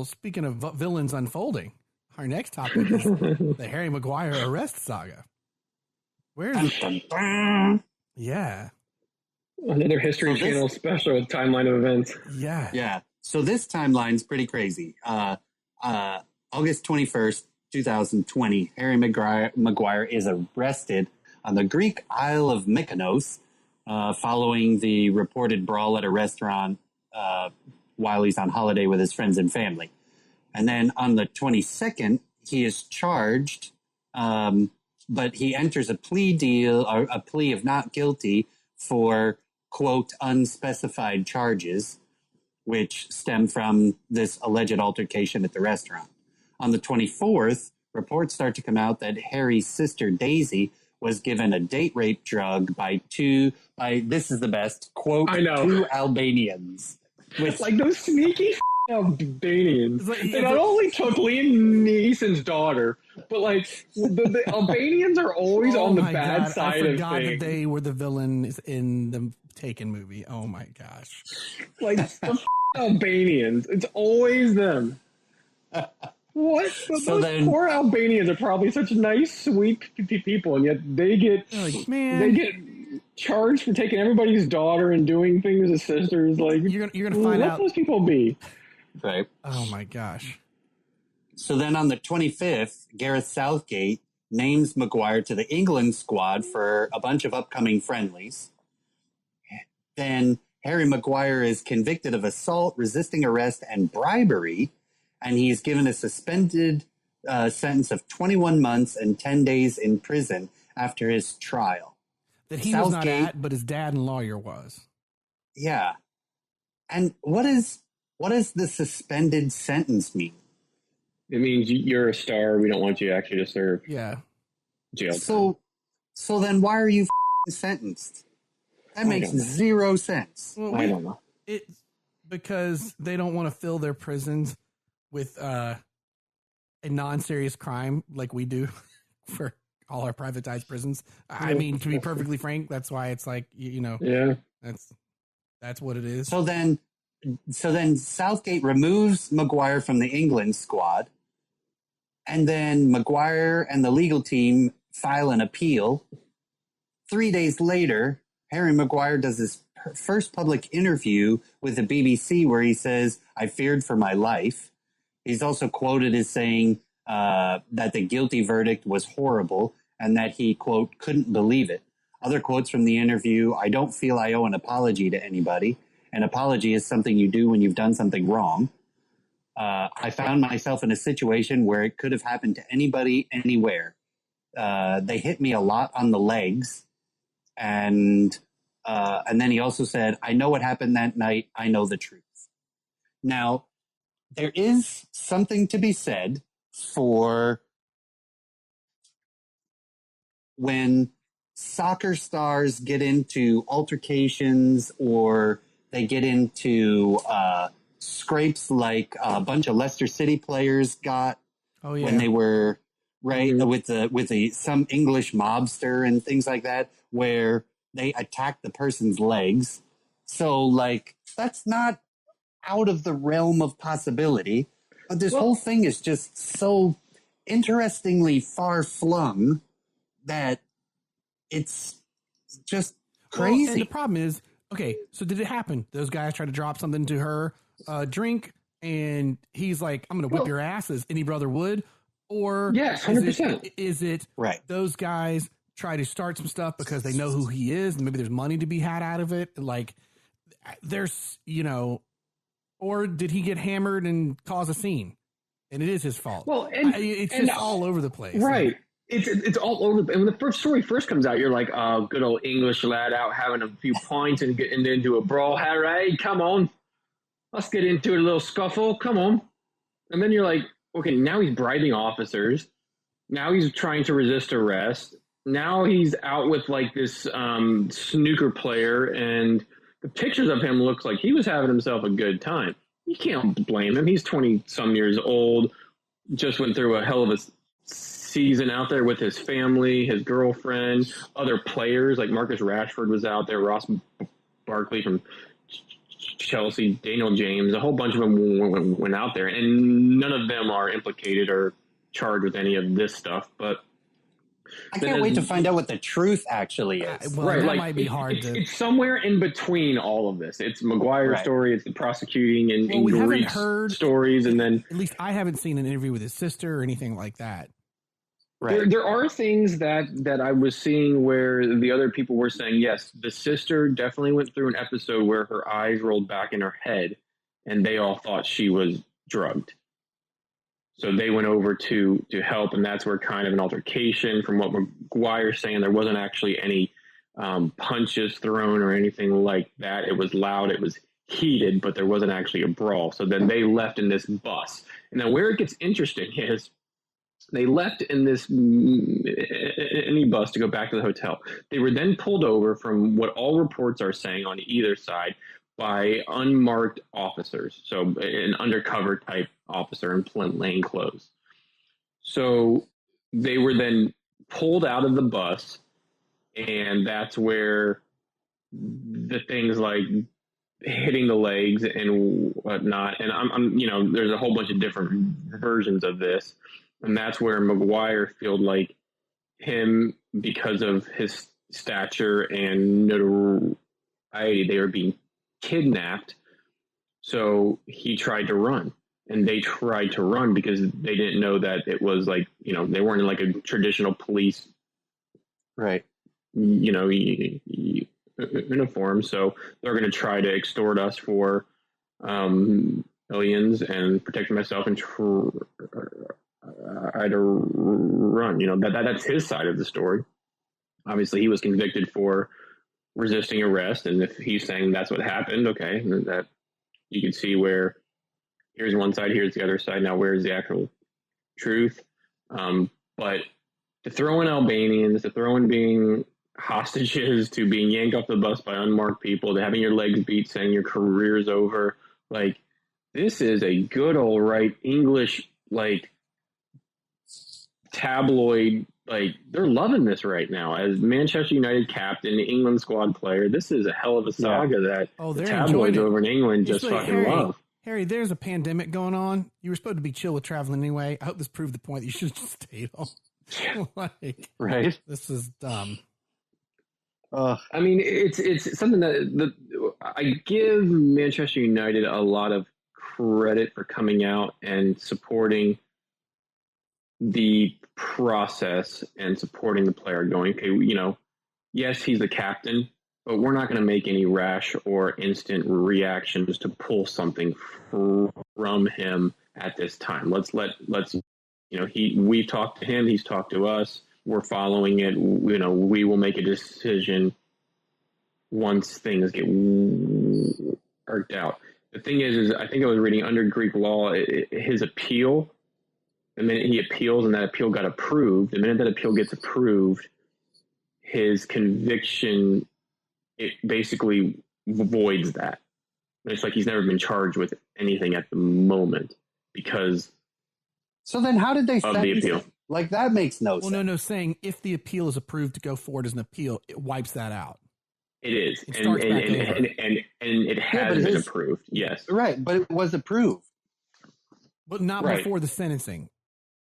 Speaking of villains unfolding, our next topic is the Harry Maguire arrest saga. Yeah. Another History Channel special with timeline of events. Yeah. Yeah. So this timeline's pretty crazy. August 21st, 2020, Harry Maguire is arrested on the Greek Isle of Mykonos following the reported brawl at a restaurant while he's on holiday with his friends and family. And then on the 22nd, he is charged, but he enters a plea deal, or a plea of not guilty for, quote, unspecified charges, which stem from this alleged altercation at the restaurant. On the 24th, reports start to come out that Harry's sister, Daisy, was given a date rape drug by this is the best, quote, two Albanians. Which, like those sneaky Albanians. Like, they not only took Liam Neeson's daughter, but like the Albanians are always on the bad side of things. I forgot that they were the villains in the Taken movie. Oh my gosh. Like the Albanians. It's always them. What? Those poor Albanians are probably such nice, sweet people, and yet they get charged for taking everybody's daughter and doing things as sisters. Like you're gonna find out. Let those people be. Right. Oh my gosh. So then on the 25th, Gareth Southgate names Maguire to the England squad for a bunch of upcoming friendlies. Then Harry Maguire is convicted of assault, resisting arrest, and bribery, and he's given a suspended sentence of 21 months and 10 days in prison after his trial. That he was not at, but his dad and lawyer was. Yeah. And what does the suspended sentence mean? It means you're a star. We don't want you actually to serve. Yeah. Jail. So then why are you sentenced? That makes zero sense. Well, I don't know. It's because they don't want to fill their prisons with a non-serious crime like we do for all our privatized prisons. I mean, to be perfectly frank, that's why it's like, yeah, that's what it is. So then Southgate removes Maguire from the England squad, and then Maguire and the legal team file an appeal. 3 days later, Harry Maguire does his first public interview with the BBC where he says, "I feared for my life." He's also quoted as saying that the guilty verdict was horrible and that he, quote, couldn't believe it. Other quotes from the interview: "I don't feel I owe an apology to anybody. An apology is something you do when you've done something wrong. I found myself in a situation where it could have happened to anybody, anywhere. They hit me a lot on the legs." And then he also said, "I know what happened that night. I know the truth." Now, there is something to be said for when soccer stars get into altercations or they get into scrapes like a bunch of Leicester City players got when they were with some English mobster and things like that, where they attack the person's legs. So like that's not out of the realm of possibility, but this whole thing is just so interestingly far flung that it's just crazy. Well, and the problem is, okay, so did it happen? Those guys tried to drop something to her drink, and he's like, "I'm going to whip your ass," as any brother would. Or yes, 100%. Is it right? Those guys try to start some stuff because they know who he is, and maybe there's money to be had out of it. Like, there's, or did he get hammered and cause a scene, and it is his fault? Well, it's just all over the place, right? It's all over. And when the first story first comes out, you're like, "Oh, good old English lad out having a few pints and getting into a brawl." Harry, come on, let's get into it, a little scuffle. Come on, and then you're like, okay, now he's bribing officers. Now he's trying to resist arrest. now he's out with like this snooker player, and the pictures of him looks like he was having himself a good time. You can't blame him. He's 20 some years old, just went through a hell of a season out there with his family, his girlfriend, other players like Marcus Rashford was out there, Ross Barkley from Chelsea, Daniel James, a whole bunch of them went out there, and none of them are implicated or charged with any of this stuff. But I can't wait to find out what the truth actually is. Well, right, that like might be hard it's somewhere in between all of this. It's Maguire's story, it's the prosecuting and we haven't Greece heard stories, and then at least I haven't seen an interview with his sister or anything like that. Right. There are things that I was seeing where the other people were saying, yes, the sister definitely went through an episode where her eyes rolled back in her head, and they all thought she was drugged. So they went over to help, and that's where kind of an altercation, from what Maguire's saying, there wasn't actually any punches thrown or anything like that. It was loud, it was heated, but there wasn't actually a brawl. So then they left in this bus. And now where it gets interesting is they left in this bus to go back to the hotel. They were then pulled over, from what all reports are saying on either side, by unmarked officers. So an undercover type officer in plain clothes. So they were then pulled out of the bus, and that's where the things like hitting the legs and whatnot. And I'm there's a whole bunch of different versions of this. And that's where Maguire felt like him, because of his stature and notoriety, they were being kidnapped. So he tried to run, and they tried to run because they didn't know that it was like, they weren't in like a traditional police, right, uniform. So they're going to try to extort us for millions and protect myself and I had to run. That's his side of the story. Obviously, he was convicted for resisting arrest, and if he's saying that's what happened, okay, that you can see where here's one side, here's the other side. Now, where's the actual truth? But to throw in Albanians, to throw in being hostages, to being yanked off the bus by unmarked people, to having your legs beat, saying your career's over, like, this is a good old right English, like, tabloid, like, they're loving this right now. As Manchester United captain, England squad player, this is a hell of a saga that the tabloids over in England just fucking love. Harry, there's a pandemic going on. You were supposed to be chill with traveling anyway. I hope this proved the point that you should have just stayed home. Like, right? This is dumb. I mean, it's something that I give Manchester United a lot of credit for coming out and supporting the process and supporting the player, going, okay, yes, he's the captain, but we're not going to make any rash or instant reactions to pull something from him at this time. Let's we've talked to him, he's talked to us, we're following it. We will make a decision once things get worked out. The thing is I think I was reading under Greek law, his appeal, the minute he appeals and that appeal got approved, the minute that appeal gets approved, his conviction, it basically voids that. It's like he's never been charged with anything at the moment because. So then how did they of the appeal? Like, that makes no sense. Well, no, saying if the appeal is approved to go forward as an appeal, it wipes that out. It is. And it has been approved. Yes. Right. But it was approved. But not before the sentencing.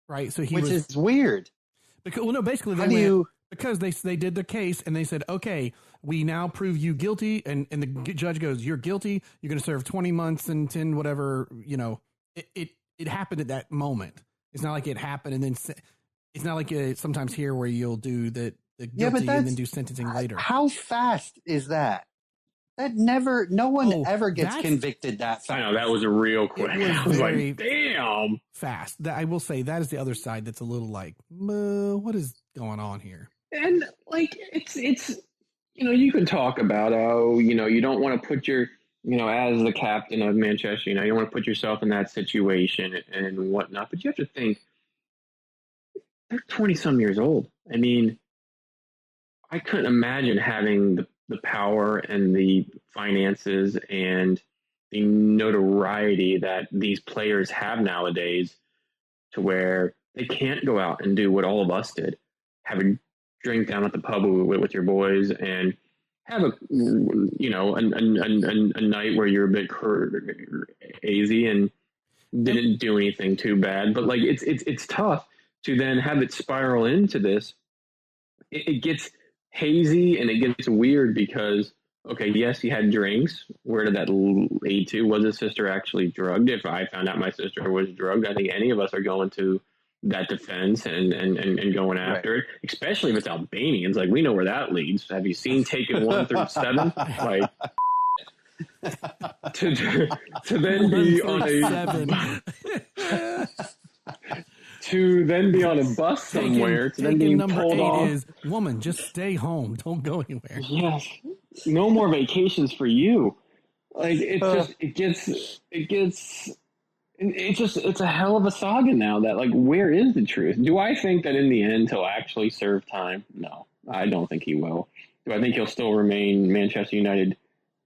Right. So which is weird. Because, basically because they did the case and they said, okay, we now prove you guilty. And the judge goes, you're guilty. You're going to serve 20 months and 10, whatever, it happened at that moment. It's not like it happened and then it's not like sometimes here where you'll do the guilty and then do sentencing later. How fast is that? That no one ever gets convicted that fast. I know, that was a real quick. I was like, damn. Fast. I will say that is the other side that's a little like, what is going on here? And like, it's you can talk about, you don't want to put your, as the captain of Manchester, you don't want to put yourself in that situation and whatnot. But you have to think, they're 20 some years old. I mean, I couldn't imagine having the power and the finances and the notoriety that these players have nowadays to where they can't go out and do what all of us did, have a drink down at the pub with your boys and have a night where you're a bit crazy and didn't do anything too bad. But like it's tough to then have it spiral into this. It gets hazy and it gets weird because, okay, yes, he had drinks. Where did that lead to? Was his sister actually drugged? If I found out my sister was drugged, I think any of us are going to that defense and going after it, especially if it's Albanians. Like, we know where that leads. Have you seen Taken 1 through 7? Like, to then be on a to then be on a bus somewhere, to then be pulled off. Is, woman, just stay home. Don't go anywhere. Yes. No more vacations for you. Like, it's a hell of a saga now that, like, where is the truth? Do I think that in the end he'll actually serve time? No, I don't think he will. Do I think he'll still remain Manchester United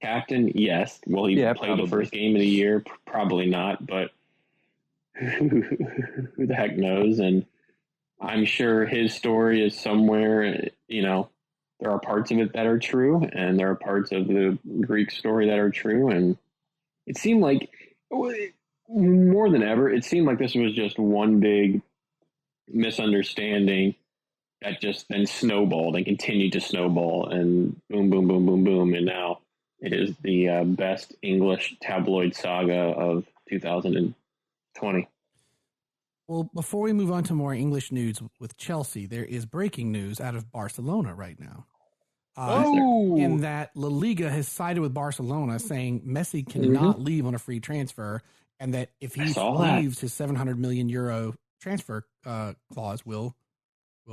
captain? Yes. Will he play the first game of the year? Probably not, but who the heck knows? And I'm sure his story is somewhere, there are parts of it that are true, and there are parts of the Greek story that are true. And it seemed like, more than ever, it seemed like this was just one big misunderstanding that just then snowballed and continued to snowball, and boom, boom, boom, boom, boom. And now it is the best English tabloid saga of 2020. Well, before we move on to more English news with Chelsea, there is breaking news out of Barcelona right now. In that La Liga has sided with Barcelona, saying Messi cannot leave on a free transfer, and that if he leaves, his 700 million euro transfer clause will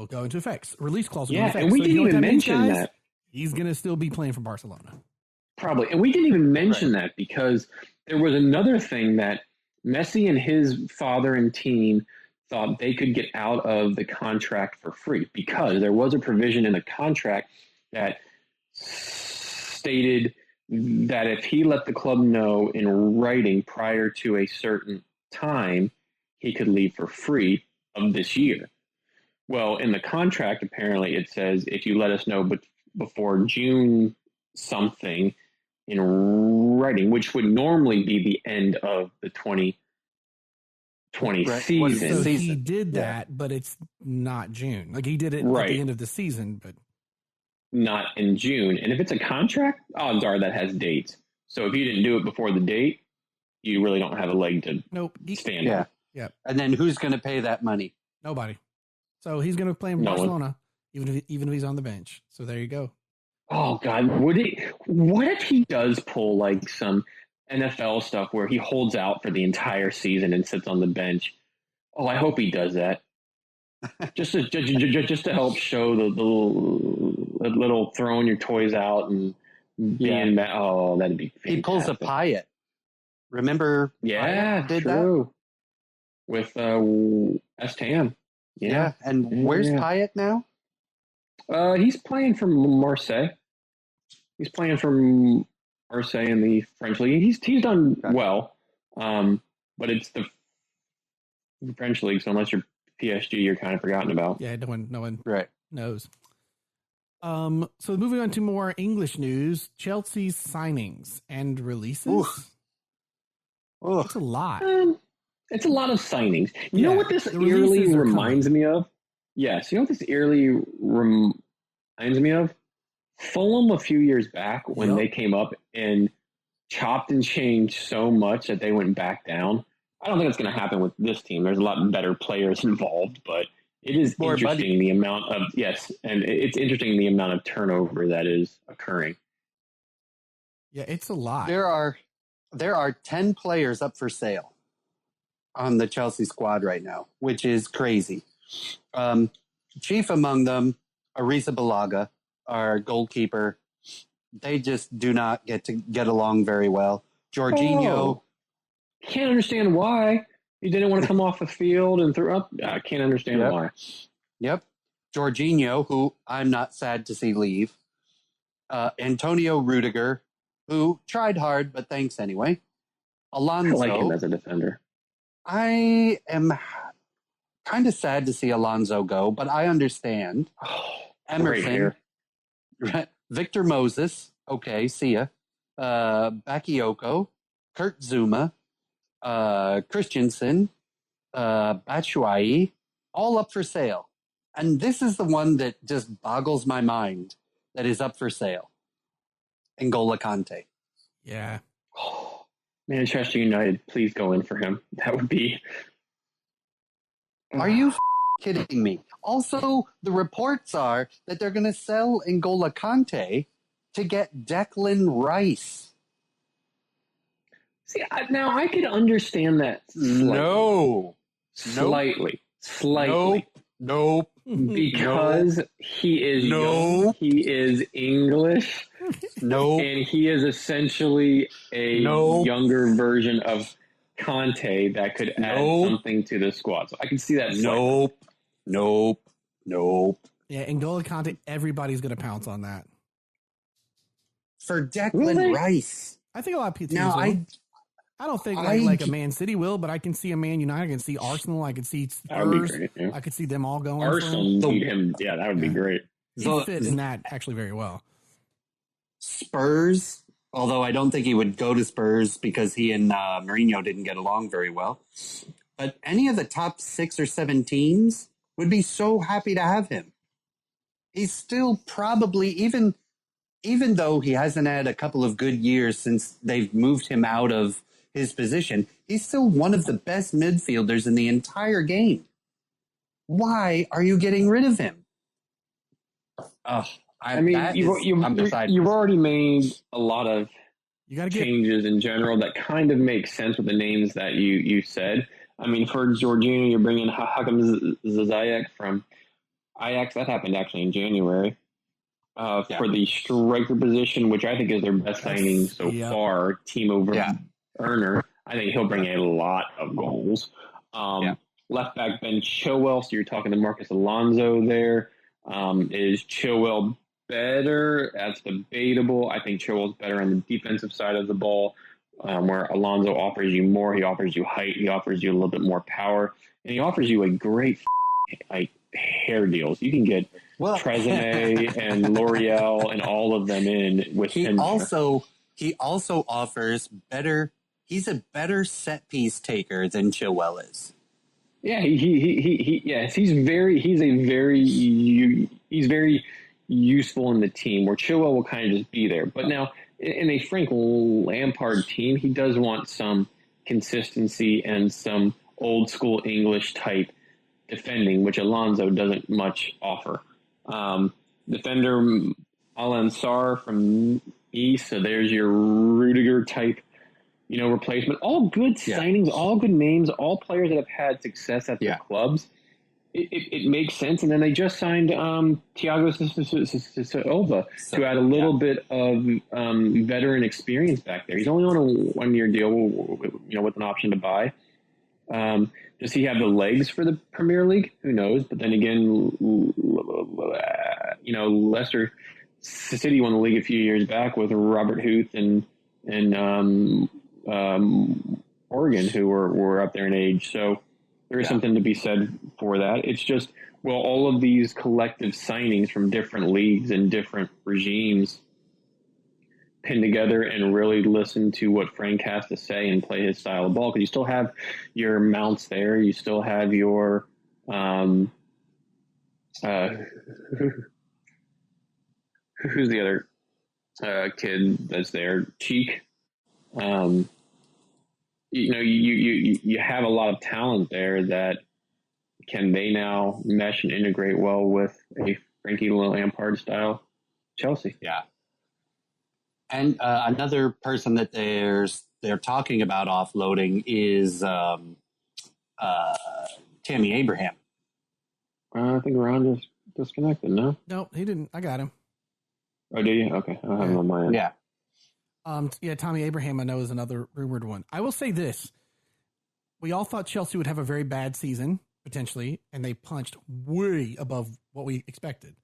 go into effect. Release clause will go into effect. And we didn't even mention that. He's going to still be playing for Barcelona. Probably. And we didn't even mention that because there was another thing that Messi and his father and team thought they could get out of the contract for free, because there was a provision in the contract that stated that if he let the club know in writing prior to a certain time, he could leave for free of this year. Well, in the contract, apparently it says if you let us know before June something in writing, which would normally be the end of the 2020 season. So he did that, but it's not June. Like, he did it at the end of the season, but not in June. And if it's a contract, odds are that has dates. So if you didn't do it before the date, you really don't have a leg to stand on. Yeah. And then who's going to pay that money? Nobody. So he's going to play in Barcelona, even if he's on the bench. So there you go. Oh God, what if he does pull like some NFL stuff where he holds out for the entire season and sits on the bench? Oh, I hope he does that. just to help show the little throwing your toys out and being that'd be fantastic. He pulls a Pyatt. Remember? Yeah, Pyatt did true. That with West Ham. Yeah, and where's Pyatt now? He's playing for Marseille. He's playing for Marseille in the French league. He's done well, but it's the French league. So unless you're PSG, you're kind of forgotten about. Yeah, no one knows. So moving on to more English news, Chelsea's signings and releases. It's a lot. It's a lot of signings. You know what this eerily reminds me of? Yes, you know what this eerily reminds me of? Fulham a few years back when they came up and chopped and changed so much that they went back down. I don't think it's going to happen with this team. There's a lot better players involved, but it is interesting the amount of and it's interesting the amount of turnover that is occurring. Yeah, it's a lot. There are 10 players up for sale on the Chelsea squad right now, which is crazy. Chief among them, Arrizabalaga, our goalkeeper. They just do not get along very well. Jorginho. Can't understand why. He didn't want to come off the field and throw up. I can't understand why. Yep. Jorginho, who I'm not sad to see leave. Antonio Rudiger, who tried hard, but thanks anyway. Alonso. I like him as a defender. I am kind of sad to see Alonso go, but I understand. Emerson. Victor Moses. Okay, see ya. Bakayoko. Kurt Zuma. Christensen. Batshuayi. All up for sale. And this is the one that just boggles my mind that is up for sale. N'Golo Kante. Yeah. Manchester United, please go in for him. That would be... Are you kidding me? Also, the reports are that they're going to sell N'Golo Kante to get Declan Rice. See, now I could understand that slightly. Slightly. Nope. Because he is young, he is English, and he is essentially a younger version of Conte that could add something to the squad. So I can see that. Nope. Yeah, N'Golo Kante, everybody's going to pounce on that. For Declan Rice. I think a lot of people will. I don't think like a Man City will, but I can see a Man United. I can see Arsenal. I can see Spurs. Great, yeah. I could see them all going. Arsenal need him. Yeah, that would be great. He'd fit in that actually very well. Spurs, although I don't think he would go to Spurs because he and Mourinho didn't get along very well. But any of the top 6 or 7 teams would be so happy to have him. He's still probably, even though he hasn't had a couple of good years since they've moved him out of his position, he's still one of the best midfielders in the entire game. Why are you getting rid of him? You've already made a lot of changes in general that kind of make sense with the names that you said. I mean, for Jorginho, you're bringing Hakim Ziyech from Ajax. That happened actually in January. For the striker position, which I think is their best signing so far, Timo Werner. I think he'll bring a lot of goals. Left back Ben Chilwell, so you're talking to Marcus Alonso there. Is Chilwell better? That's debatable. I think Chilwell's better on the defensive side of the ball, where Alonso offers you more. He offers you height. He offers you a little bit more power. And he offers you a great hair deals. You can get Tresemme and L'Oreal and all of them in with him. He also offers better. He's a better set piece taker than Chilwell is. Yeah, he's very useful in the team where Chilwell will kind of just be there. But now in a Frank Lampard team, he does want some consistency and some old school English type defending, which Alonso doesn't much offer. Defender Al Ansar from East, so there's your Rudiger type, replacement. All good signings, all good names, all players that have had success at their clubs. It makes sense. And then they just signed Thiago Silva to add a little bit of veteran experience back there. He's only on a 1-year deal, with an option to buy. Does he have the legs for the Premier League? Who knows? But then again, Leicester City won the league a few years back with Robert Huth and Oregon, who were up there in age. So there is something to be said for that. It's just, all of these collective signings from different leagues and different regimes pin together and really listen to what Frank has to say and play his style of ball. Because you still have your Mounts there. You still have your who's the other kid that's there? Cheek. You have a lot of talent there that can they now mesh and integrate well with a Frankie Lampard style Chelsea. Yeah. And another person that they're talking about offloading is Tammy Abraham. I think Ron just disconnected, no? No, he didn't. I got him. Oh, do you? Okay. I have him on my end. Yeah. Tommy Abraham, I know, is another rumored one. I will say this. We all thought Chelsea would have a very bad season potentially, and they punched way above what we expected.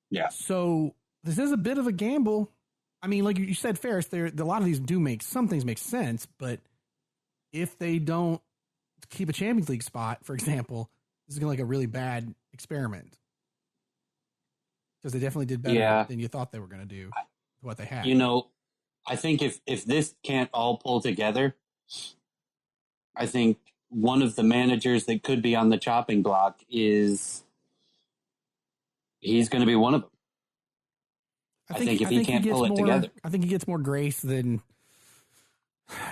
Yeah. So this is a bit of a gamble. I mean, like you said, Ferris, a lot of these some things make sense, but if they don't keep a Champions League spot, for example, this is going to look like a really bad experiment. Because they definitely did better than you thought they were going to do, what they had. I think if this can't all pull together, I think one of the managers that could be on the chopping block he's going to be one of them. I think if he can't pull it together. I think he gets more grace than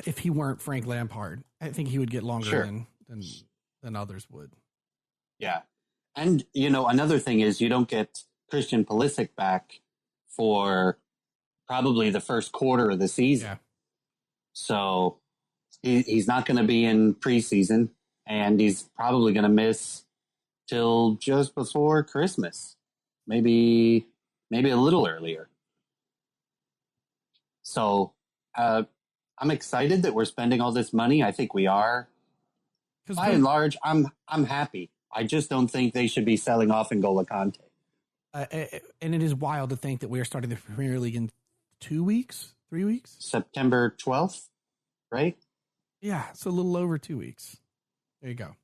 if he weren't Frank Lampard. I think he would get longer than others would. Yeah. And, another thing is you don't get Christian Pulisic back for probably the first quarter of the season. Yeah. So he's not going to be in preseason, and he's probably going to miss till just before Christmas, maybe a little earlier. So I'm excited that we're spending all this money. I think we are. By and large, I'm happy. I just don't think they should be selling off N'Golo Kante. And it is wild to think that we are starting the Premier League in 3 weeks. September 12th, right? Yeah, it's a little over 2 weeks. There you go.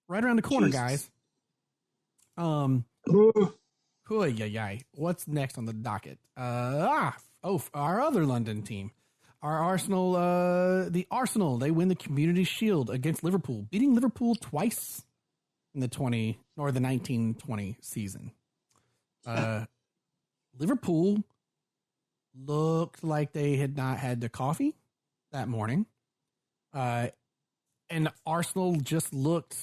Right around the corner, guys. What's next on the docket? Our other London team. Our Arsenal, the Arsenal, they win the Community Shield against Liverpool, beating Liverpool twice in the 1920 season. Liverpool looked like they had not had their coffee that morning. And Arsenal just looked,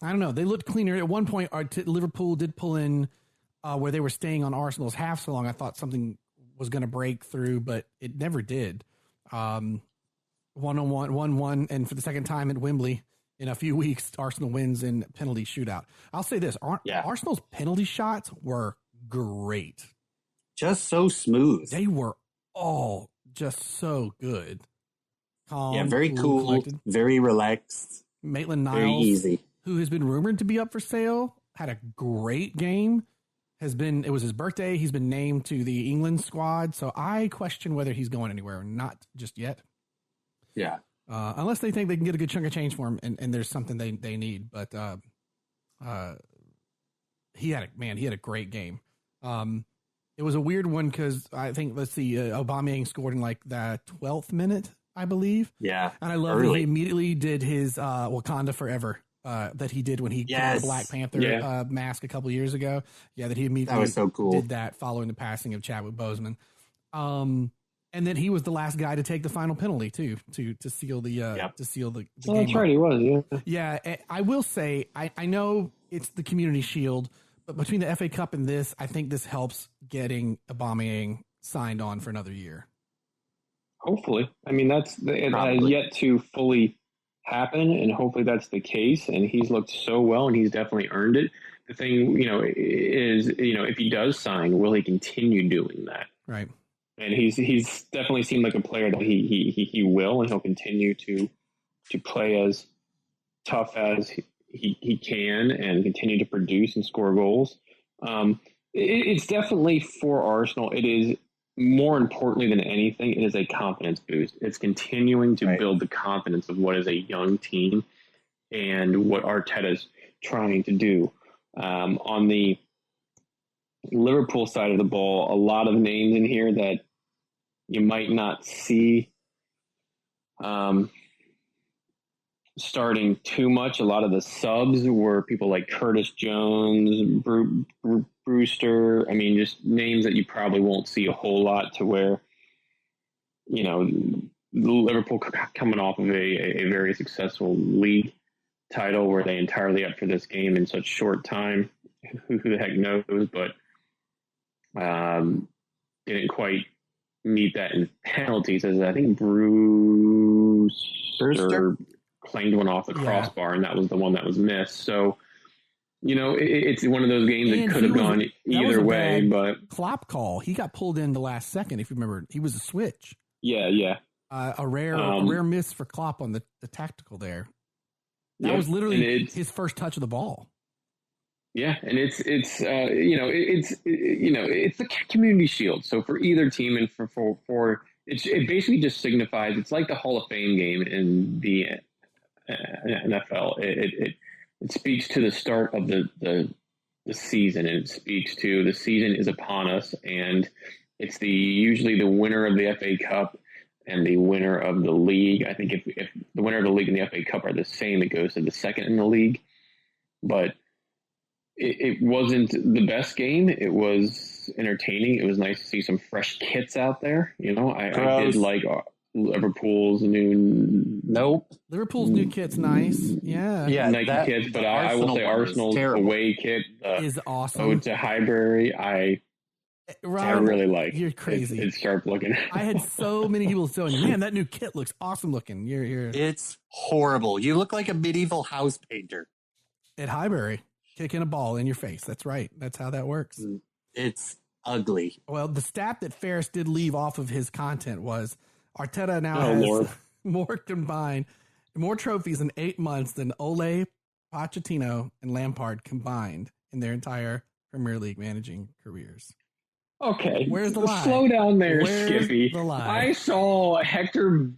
I don't know, they looked cleaner. At one point, Liverpool did pull in where they were staying on Arsenal's half so long. I thought something was going to break through, but it never did. 1-1, 1-1, and for the second time at Wembley in a few weeks, Arsenal wins in penalty shootout. I'll say this, Arsenal's penalty shots were great. Just so smooth. They were all just so good. Calm, very cool, collected. Very relaxed. Maitland-Niles, very easy. Who has been rumored to be up for sale, had a great game. It was his birthday. He's been named to the England squad. So I question whether he's going anywhere or not just yet. Yeah. Unless they think they can get a good chunk of change for him and there's something they need. But he had a great game. It was a weird one because I think, Aubameyang scored in like the 12th minute, I believe. Yeah. And I love that he immediately did his Wakanda Forever. That he did when he put the Black Panther mask a couple years ago. Yeah, that he immediately did that following the passing of Chadwick Boseman. And then he was the last guy to take the final penalty too, to seal the game. That's right, he was. Yeah, I will say I know it's the Community Shield, but between the FA Cup and this, I think this helps getting Aubameyang signed on for another year. Hopefully, I mean it has yet to fully happen, and hopefully that's the case. And he's looked so well, and he's definitely earned it. The thing, is if he does sign, will he continue doing that? Right. And he's definitely seemed like a player that he will, and he'll continue to play as tough as he can and continue to produce and score goals. It's definitely for Arsenal. It is more importantly than anything, it is a confidence boost. It's continuing to build the confidence of what is a young team and what Arteta's trying to do. On the Liverpool side of the ball, a lot of names in here that you might not see starting too much. A lot of the subs were people like Curtis Jones, Brewster. I mean, just names that you probably won't see a whole lot, to where, Liverpool coming off of a very successful league title, were they entirely up for this game in such short time? Who the heck knows? But didn't quite meet that in penalties, as I think Brewster claimed one off the crossbar, and that was the one that was missed. So, it's one of those games that could have gone either way. But Klopp call, he got pulled in the last second. If you remember, he was a switch. Yeah. A rare miss for Klopp on the tactical there. That was literally his first touch of the ball. Yeah, and it's the community shield. So for either team and for it basically just signifies, it's like the Hall of Fame game in the NFL. It speaks to the start of the season, and it speaks to the season is upon us, and it's usually the winner of the FA Cup and the winner of the league. I think if the winner of the league and the FA Cup are the same, it goes to the second in the league. But it wasn't the best game. It was entertaining. It was nice to see some fresh kits out there. I did like Liverpool's new. Nope. Liverpool's new kit's nice. Yeah. Nike kits, but I will say Arsenal's away kit is awesome. Ode to Highbury. I really like. You're crazy. It's sharp looking. I had so many people saying, "Man, that new kit looks awesome looking." You're. It's horrible. You look like a medieval house painter. At Highbury, kicking a ball in your face. That's right. That's how that works. It's ugly. Well, the stat that Ferris did leave off of his content was Arteta now has more trophies in 8 months than Ole, Pochettino, and Lampard combined in their entire Premier League managing careers. Okay. Where's the lie? Slow down there, Where's Skippy. the lie? I saw Hector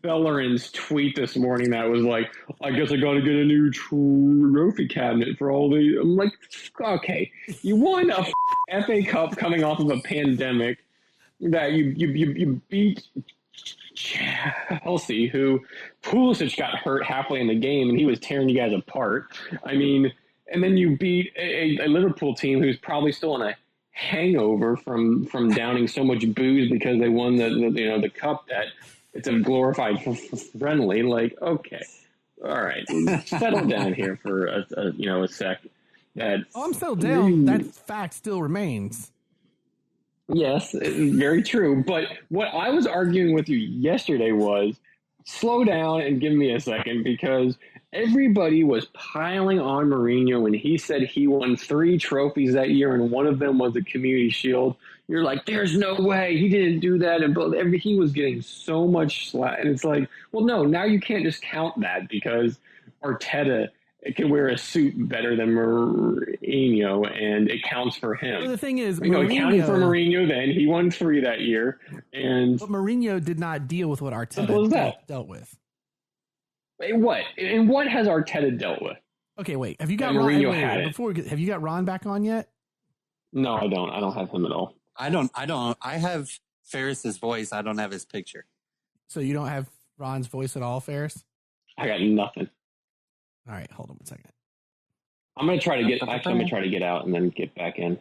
Bellerin's tweet this morning that was like, I guess I got to get a new trophy cabinet for all the... I'm like, okay. You won a FA Cup coming off of a pandemic that you beat Chelsea, who Pulisic got hurt halfway in the game and he was tearing you guys apart. I mean, and then you beat a Liverpool team who's probably still in a hangover from downing so much booze because they won the cup that it's a glorified friendly. Like, okay, all right, settle down here for a sec. I'm settled down. That fact still remains. Yes, very true. But what I was arguing with you yesterday was slow down and give me a second, because everybody was piling on Mourinho when he said he won 3 trophies that year and one of them was a Community Shield. You're like, there's no way he didn't do that. And he was getting so much slack. And it's like, well, no, now you can't just count that because Arteta can wear a suit better than Mourinho, and it counts for him. Well, the thing is, counting for Mourinho, then he won 3 that year, but Mourinho did not deal with what Arteta dealt with. What? And what has Arteta dealt with? Okay, wait. Have you got Ron? Have you got Ron back on yet? No, I don't. I don't have him at all. I don't. I have Ferris's voice. I don't have his picture. So you don't have Ron's voice at all, Ferris? I got nothing. All right, hold on 1 second. I'm gonna try to get out and then get back in.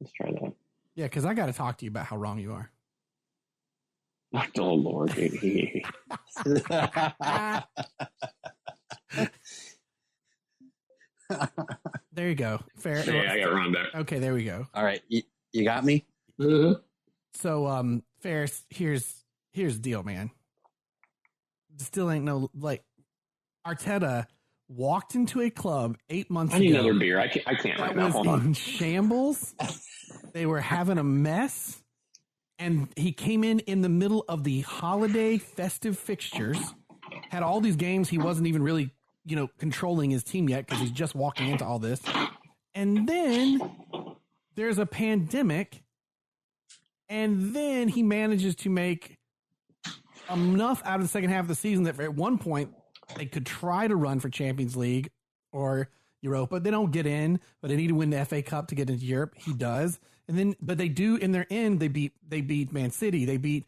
Let's try that. Yeah, because I got to talk to you about how wrong you are. Oh Lord. There you go. Fair. Yeah, I got Ron back. Okay, there we go. All right, you got me. Mm-hmm. So, Ferris, here's the deal, man. Still ain't no Arteta walked into a club 8 months ago. I need another beer. I can't right now. Hold on. In shambles. They were having a mess. And he came in the middle of the holiday festive fixtures, had all these games. He wasn't even really, controlling his team yet because he's just walking into all this. And then there's a pandemic. And then he manages to make enough out of the second half of the season that at one point they could try to run for Champions League or Europa. They don't get in, but they need to win the FA Cup to get into Europe. He does. And then, but they do in their end. They beat Man City. They beat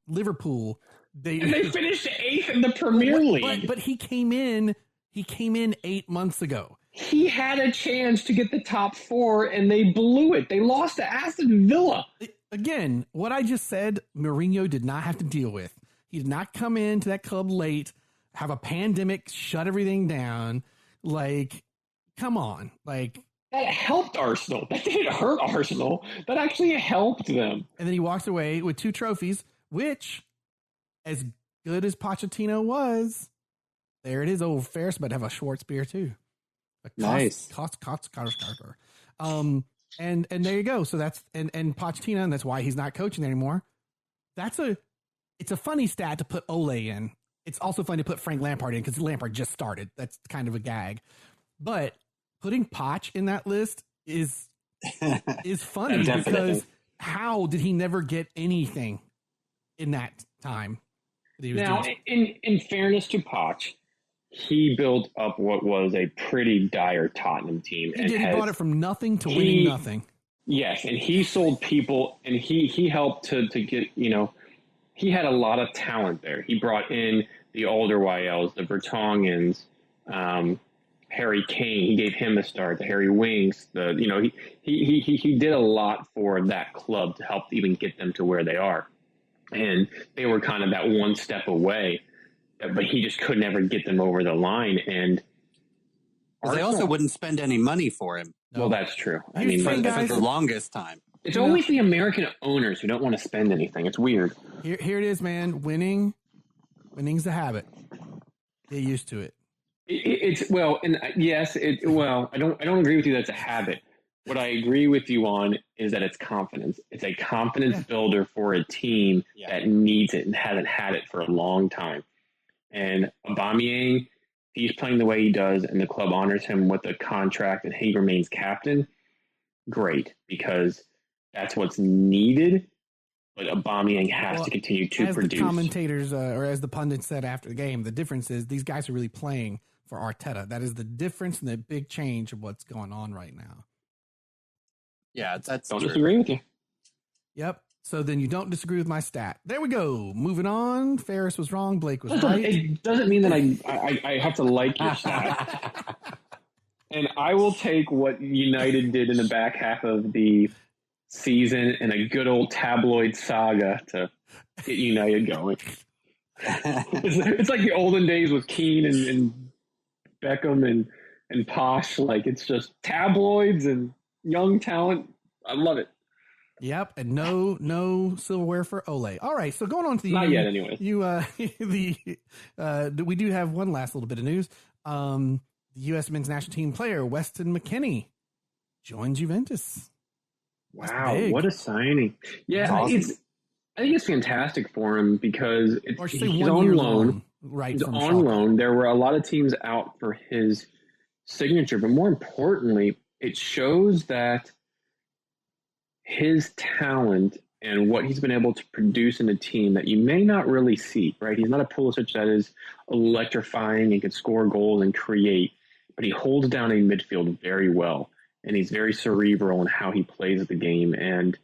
Liverpool. They finished 8th in the Premier League. But he came in 8 months ago. He had a chance to get the top 4, and they blew it. They lost to Aston Villa. Again, what I just said, Mourinho did not have to deal with. He did not come into that club late, have a pandemic, shut everything down. Come on, that helped Arsenal. That didn't hurt Arsenal. That actually helped them. And then he walks away with 2 trophies, which, as good as Pochettino was, there it is. Oh, Ferris about to have a Schwartz beer too. Nice. And there you go. So that's and Pochettino, and that's why he's not coaching anymore. It's a funny stat to put Ole in it's also fun to put Frank Lampard in because Lampard just started. That's kind of a gag. But putting Poch in that list is funny because how did he never get anything in that time? Now, in fairness to Poch, he built up what was a pretty dire Tottenham team. He brought it from nothing to winning nothing. Yes, and he sold people, and he helped to get, he had a lot of talent there. He brought in the Alderweyels, the Vertonghen's, Harry Kane. He gave him a start. The Harry Winks. He did a lot for that club to help even get them to where they are, and they were kind of that one step away. But he just could never get them over the line, and they also wouldn't spend any money for him. No. Well, that's true. I mean, for the longest time. It's always the American owners who don't want to spend anything. It's weird. Here it is, man. Winning's the habit. Get used to it. I don't agree with you that it's a habit. What I agree with you on is that it's confidence. It's a confidence builder for a team that needs it and hasn't had it for a long time. And Aubameyang, he's playing the way he does, and the club honors him with a contract, and he remains captain. Great, because that's what's needed. But Aubameyang has to continue to produce. As the commentators, or as the pundits said after the game, the difference is these guys are really playing for Arteta. That is the difference and the big change of what's going on right now. Yeah, that's Don't disagree with you. Yep. So then you don't disagree with my stat. There we go. Moving on. Ferris was wrong. Blake was right. It doesn't mean that I have to like your stat. And I will take what United did in the back half of the season and a good old tabloid saga to get United going. It's like the olden days with Keane and Beckham and Posh. Like, it's just tabloids and young talent. I love it. Yep, and no silverware for Ole. All right, so going on to the not yet, anyway. We do have one last little bit of news. The U.S. men's national team player Weston McKennie joins Juventus. Wow, what a signing! Yeah, awesome. I think it's fantastic for him because he's on loan. Right, he's on loan. There were a lot of teams out for his signature, but more importantly, it shows that his talent and what he's been able to produce in a team that you may not really see, right? He's not a Pulisic that is electrifying and can score goals and create, but he holds down a midfield very well, and he's very cerebral in how he plays the game, and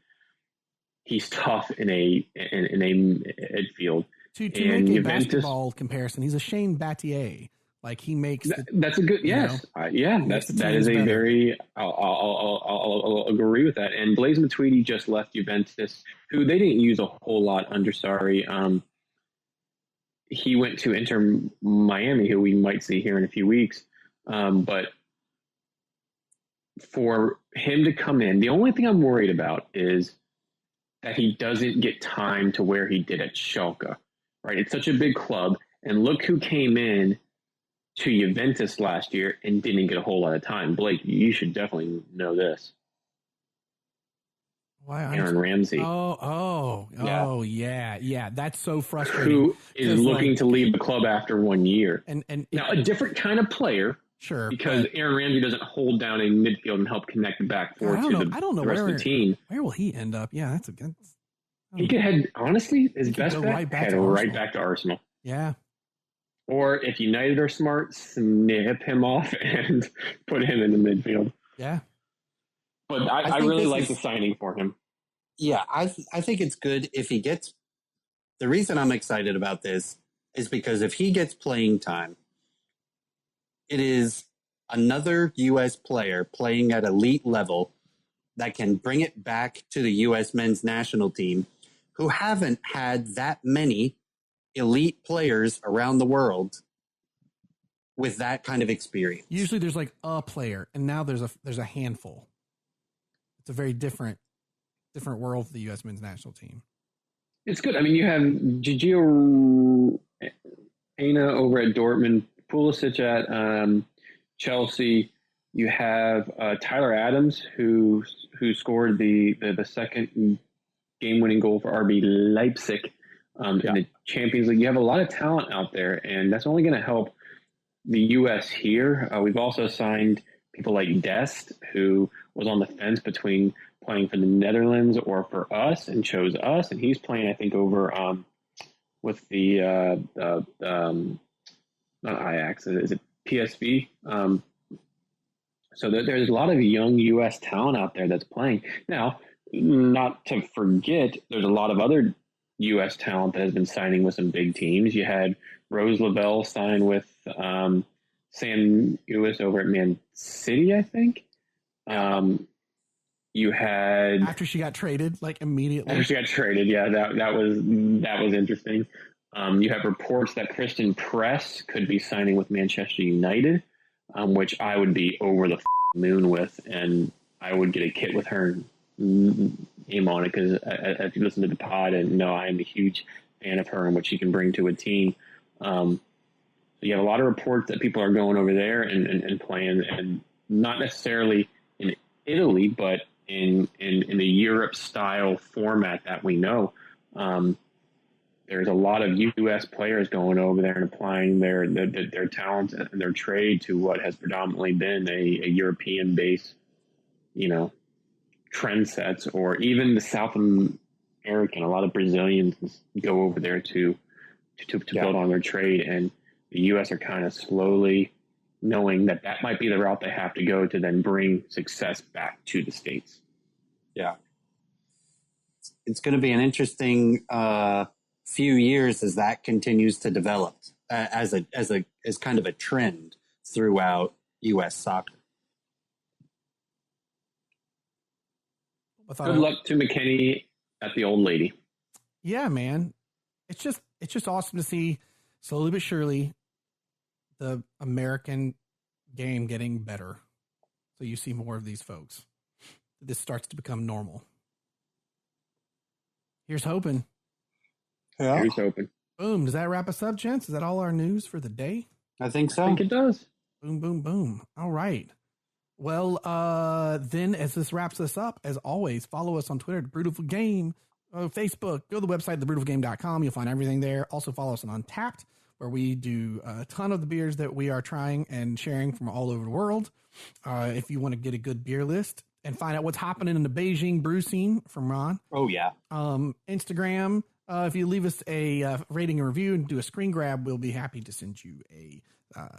he's tough in a midfield. To make a basketball comparison, he's a Shane Battier. Like, he makes that's a good that is a better. Very I'll agree with that. And Blaise Matuidi just left Juventus, who they didn't use a whole lot under Sarri. He went to Inter Miami, who we might see here in a few weeks. But for him to come in, the only thing I'm worried about is that he doesn't get time to where he did at Schalke. Right? It's such a big club, and look who came in to Juventus last year and didn't get a whole lot of time. Blake, you should definitely know this. Why? Aaron Ramsey. Yeah. That's so frustrating. Who is looking to leave the club after 1 year? And now a different kind of player, sure, because Aaron Ramsey doesn't hold down a midfield and help connect the back four to the rest of the team. Where will he end up? Yeah, that's a good. He could head, honestly, his best bet, head right back to Arsenal. Yeah. Or if United are smart, snip him off and put him in the midfield. Yeah. But I really like the signing for him. Yeah, I think it's good if he gets... The reason I'm excited about this is because if he gets playing time, it is another U.S. player playing at elite level that can bring it back to the U.S. men's national team, who haven't had that many elite players around the world with that kind of experience. Usually there's like a player, and now there's a handful. It's a very different world for the U.S. men's national team. It's good. I mean, you have Gigio Reyna over at Dortmund, Pulisic at Chelsea. You have Tyler Adams, who scored the second game-winning goal for RB Leipzig in the Champions League. You have a lot of talent out there, and that's only going to help the U.S. here. We've also signed people like Dest, who was on the fence between playing for the Netherlands or for us and chose us. And he's playing, I think, over with the not Ajax, is it PSV? So there's a lot of young U.S. talent out there that's playing. Now, not to forget, there's a lot of other U.S. talent that has been signing with some big teams. You had Rose Lavelle sign with San Luis over at Man City, I think. You had after she got traded, like immediately. After she got traded, yeah, that was interesting. You have reports that Kristen Press could be signing with Manchester United, which I would be over the moon with, and I would get a kit with her name on it because if you listen to the pod and know I am a huge fan of her and what she can bring to a team. So you have a lot of reports that people are going over there and playing, and not necessarily in Italy, but in the Europe style format that we know. There's a lot of U.S. players going over there and applying their talents and their trade to what has predominantly been a European based, trend sets, or even the South American. A lot of Brazilians go over there to build on their trade, and the U.S. are kind of slowly knowing that might be the route they have to go to then bring success back to the States. Yeah. It's going to be an interesting few years as that continues to develop as kind of a trend throughout U.S. soccer. Good luck to McKinney at the old lady. Yeah, man. It's just awesome to see slowly but surely the American game getting better. So you see more of these folks. This starts to become normal. Here's hoping. Yeah. Here's hoping. Boom. Does that wrap us up, gents? Is that all our news for the day? I think so. I think it does. Boom, boom, boom. All right. Well, then as this wraps us up, as always, follow us on Twitter at Brewtiful Game, Facebook, go to the website, thebrutifulgame.com. You'll find everything there. Also follow us on Untapped, where we do a ton of the beers that we are trying and sharing from all over the world. If you want to get a good beer list and find out what's happening in the Beijing brew scene from Ron. Oh, yeah. Instagram, if you leave us a rating and review and do a screen grab, we'll be happy to send you a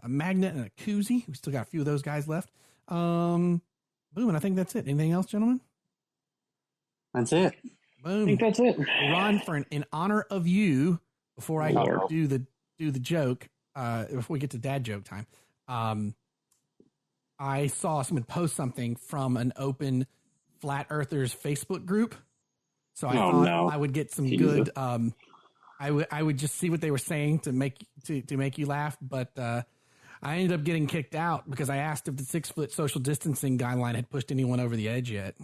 magnet and a koozie. We still got a few of those guys left. Boom, and I think that's it. Anything else, gentlemen? That's it. Boom. I think that's it. Ron, in honor of you, before I do the joke, before we get to dad joke time, I saw someone post something from an open Flat Earthers Facebook group. So I thought I would get some good. I would just see what they were saying to make you laugh, but I ended up getting kicked out because I asked if the 6 foot social distancing guideline had pushed anyone over the edge yet.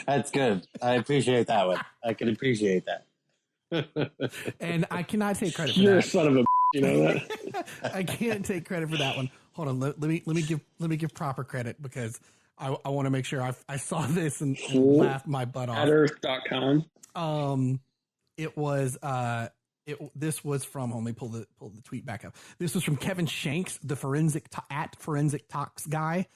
That's good. I appreciate that one. I can appreciate that. And I cannot take credit for You're that. a son of a you know that? I can't take credit for that one. Hold on, let me give proper credit because I want to make sure I saw this and laughed my butt off. Earth.com. It was this was from, let me pull the tweet back up. This was from Kevin Shanks, the forensic tox guy,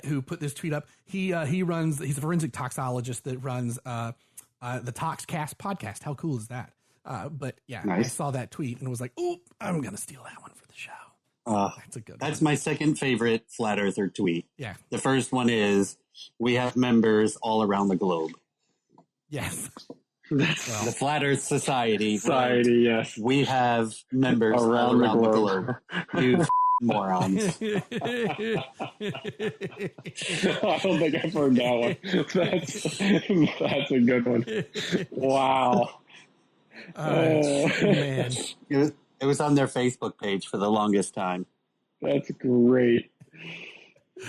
who put this tweet up. He's a forensic toxologist that runs the Toxcast podcast. How cool is that? But yeah, nice. I saw that tweet and was like, "Oh, I'm gonna steal that one for the show." That's a good. That's one. My second favorite Flat Earther tweet. Yeah, the first one is, "We have members all around the globe." Yes. The Flat Earth Society. Yes. We have members around the globe. You morons. I don't think I've heard that one. That's a good one. Wow. Man. It was on their Facebook page for the longest time. That's great.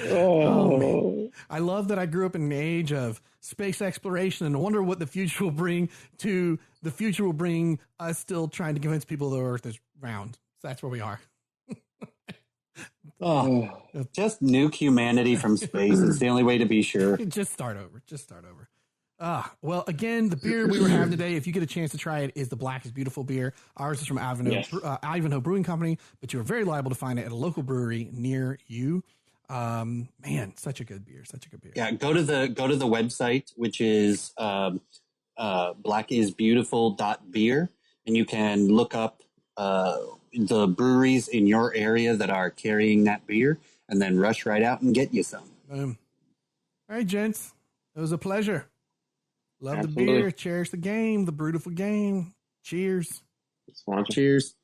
Oh. I love that I grew up in an age of space exploration and I wonder what the future will bring us still trying to convince people the Earth is round. So that's where we are. Just nuke humanity from space. It's the only way to be sure. Just start over. Well, again, the beer we were having today, if you get a chance to try it, is the Black is Beautiful beer. Ours is from Ivanhoe Brewing Company, but you are very liable to find it at a local brewery near you. Man, such a good beer. Yeah, go to the website, which is blackisbeautiful.beer, and you can look up the breweries in your area that are carrying that beer, and then rush right out and get you some. Boom. All right, gents. It was a pleasure. Love Absolutely. the beer. Cherish the game, the Brewtiful Game. Cheers. Cheers.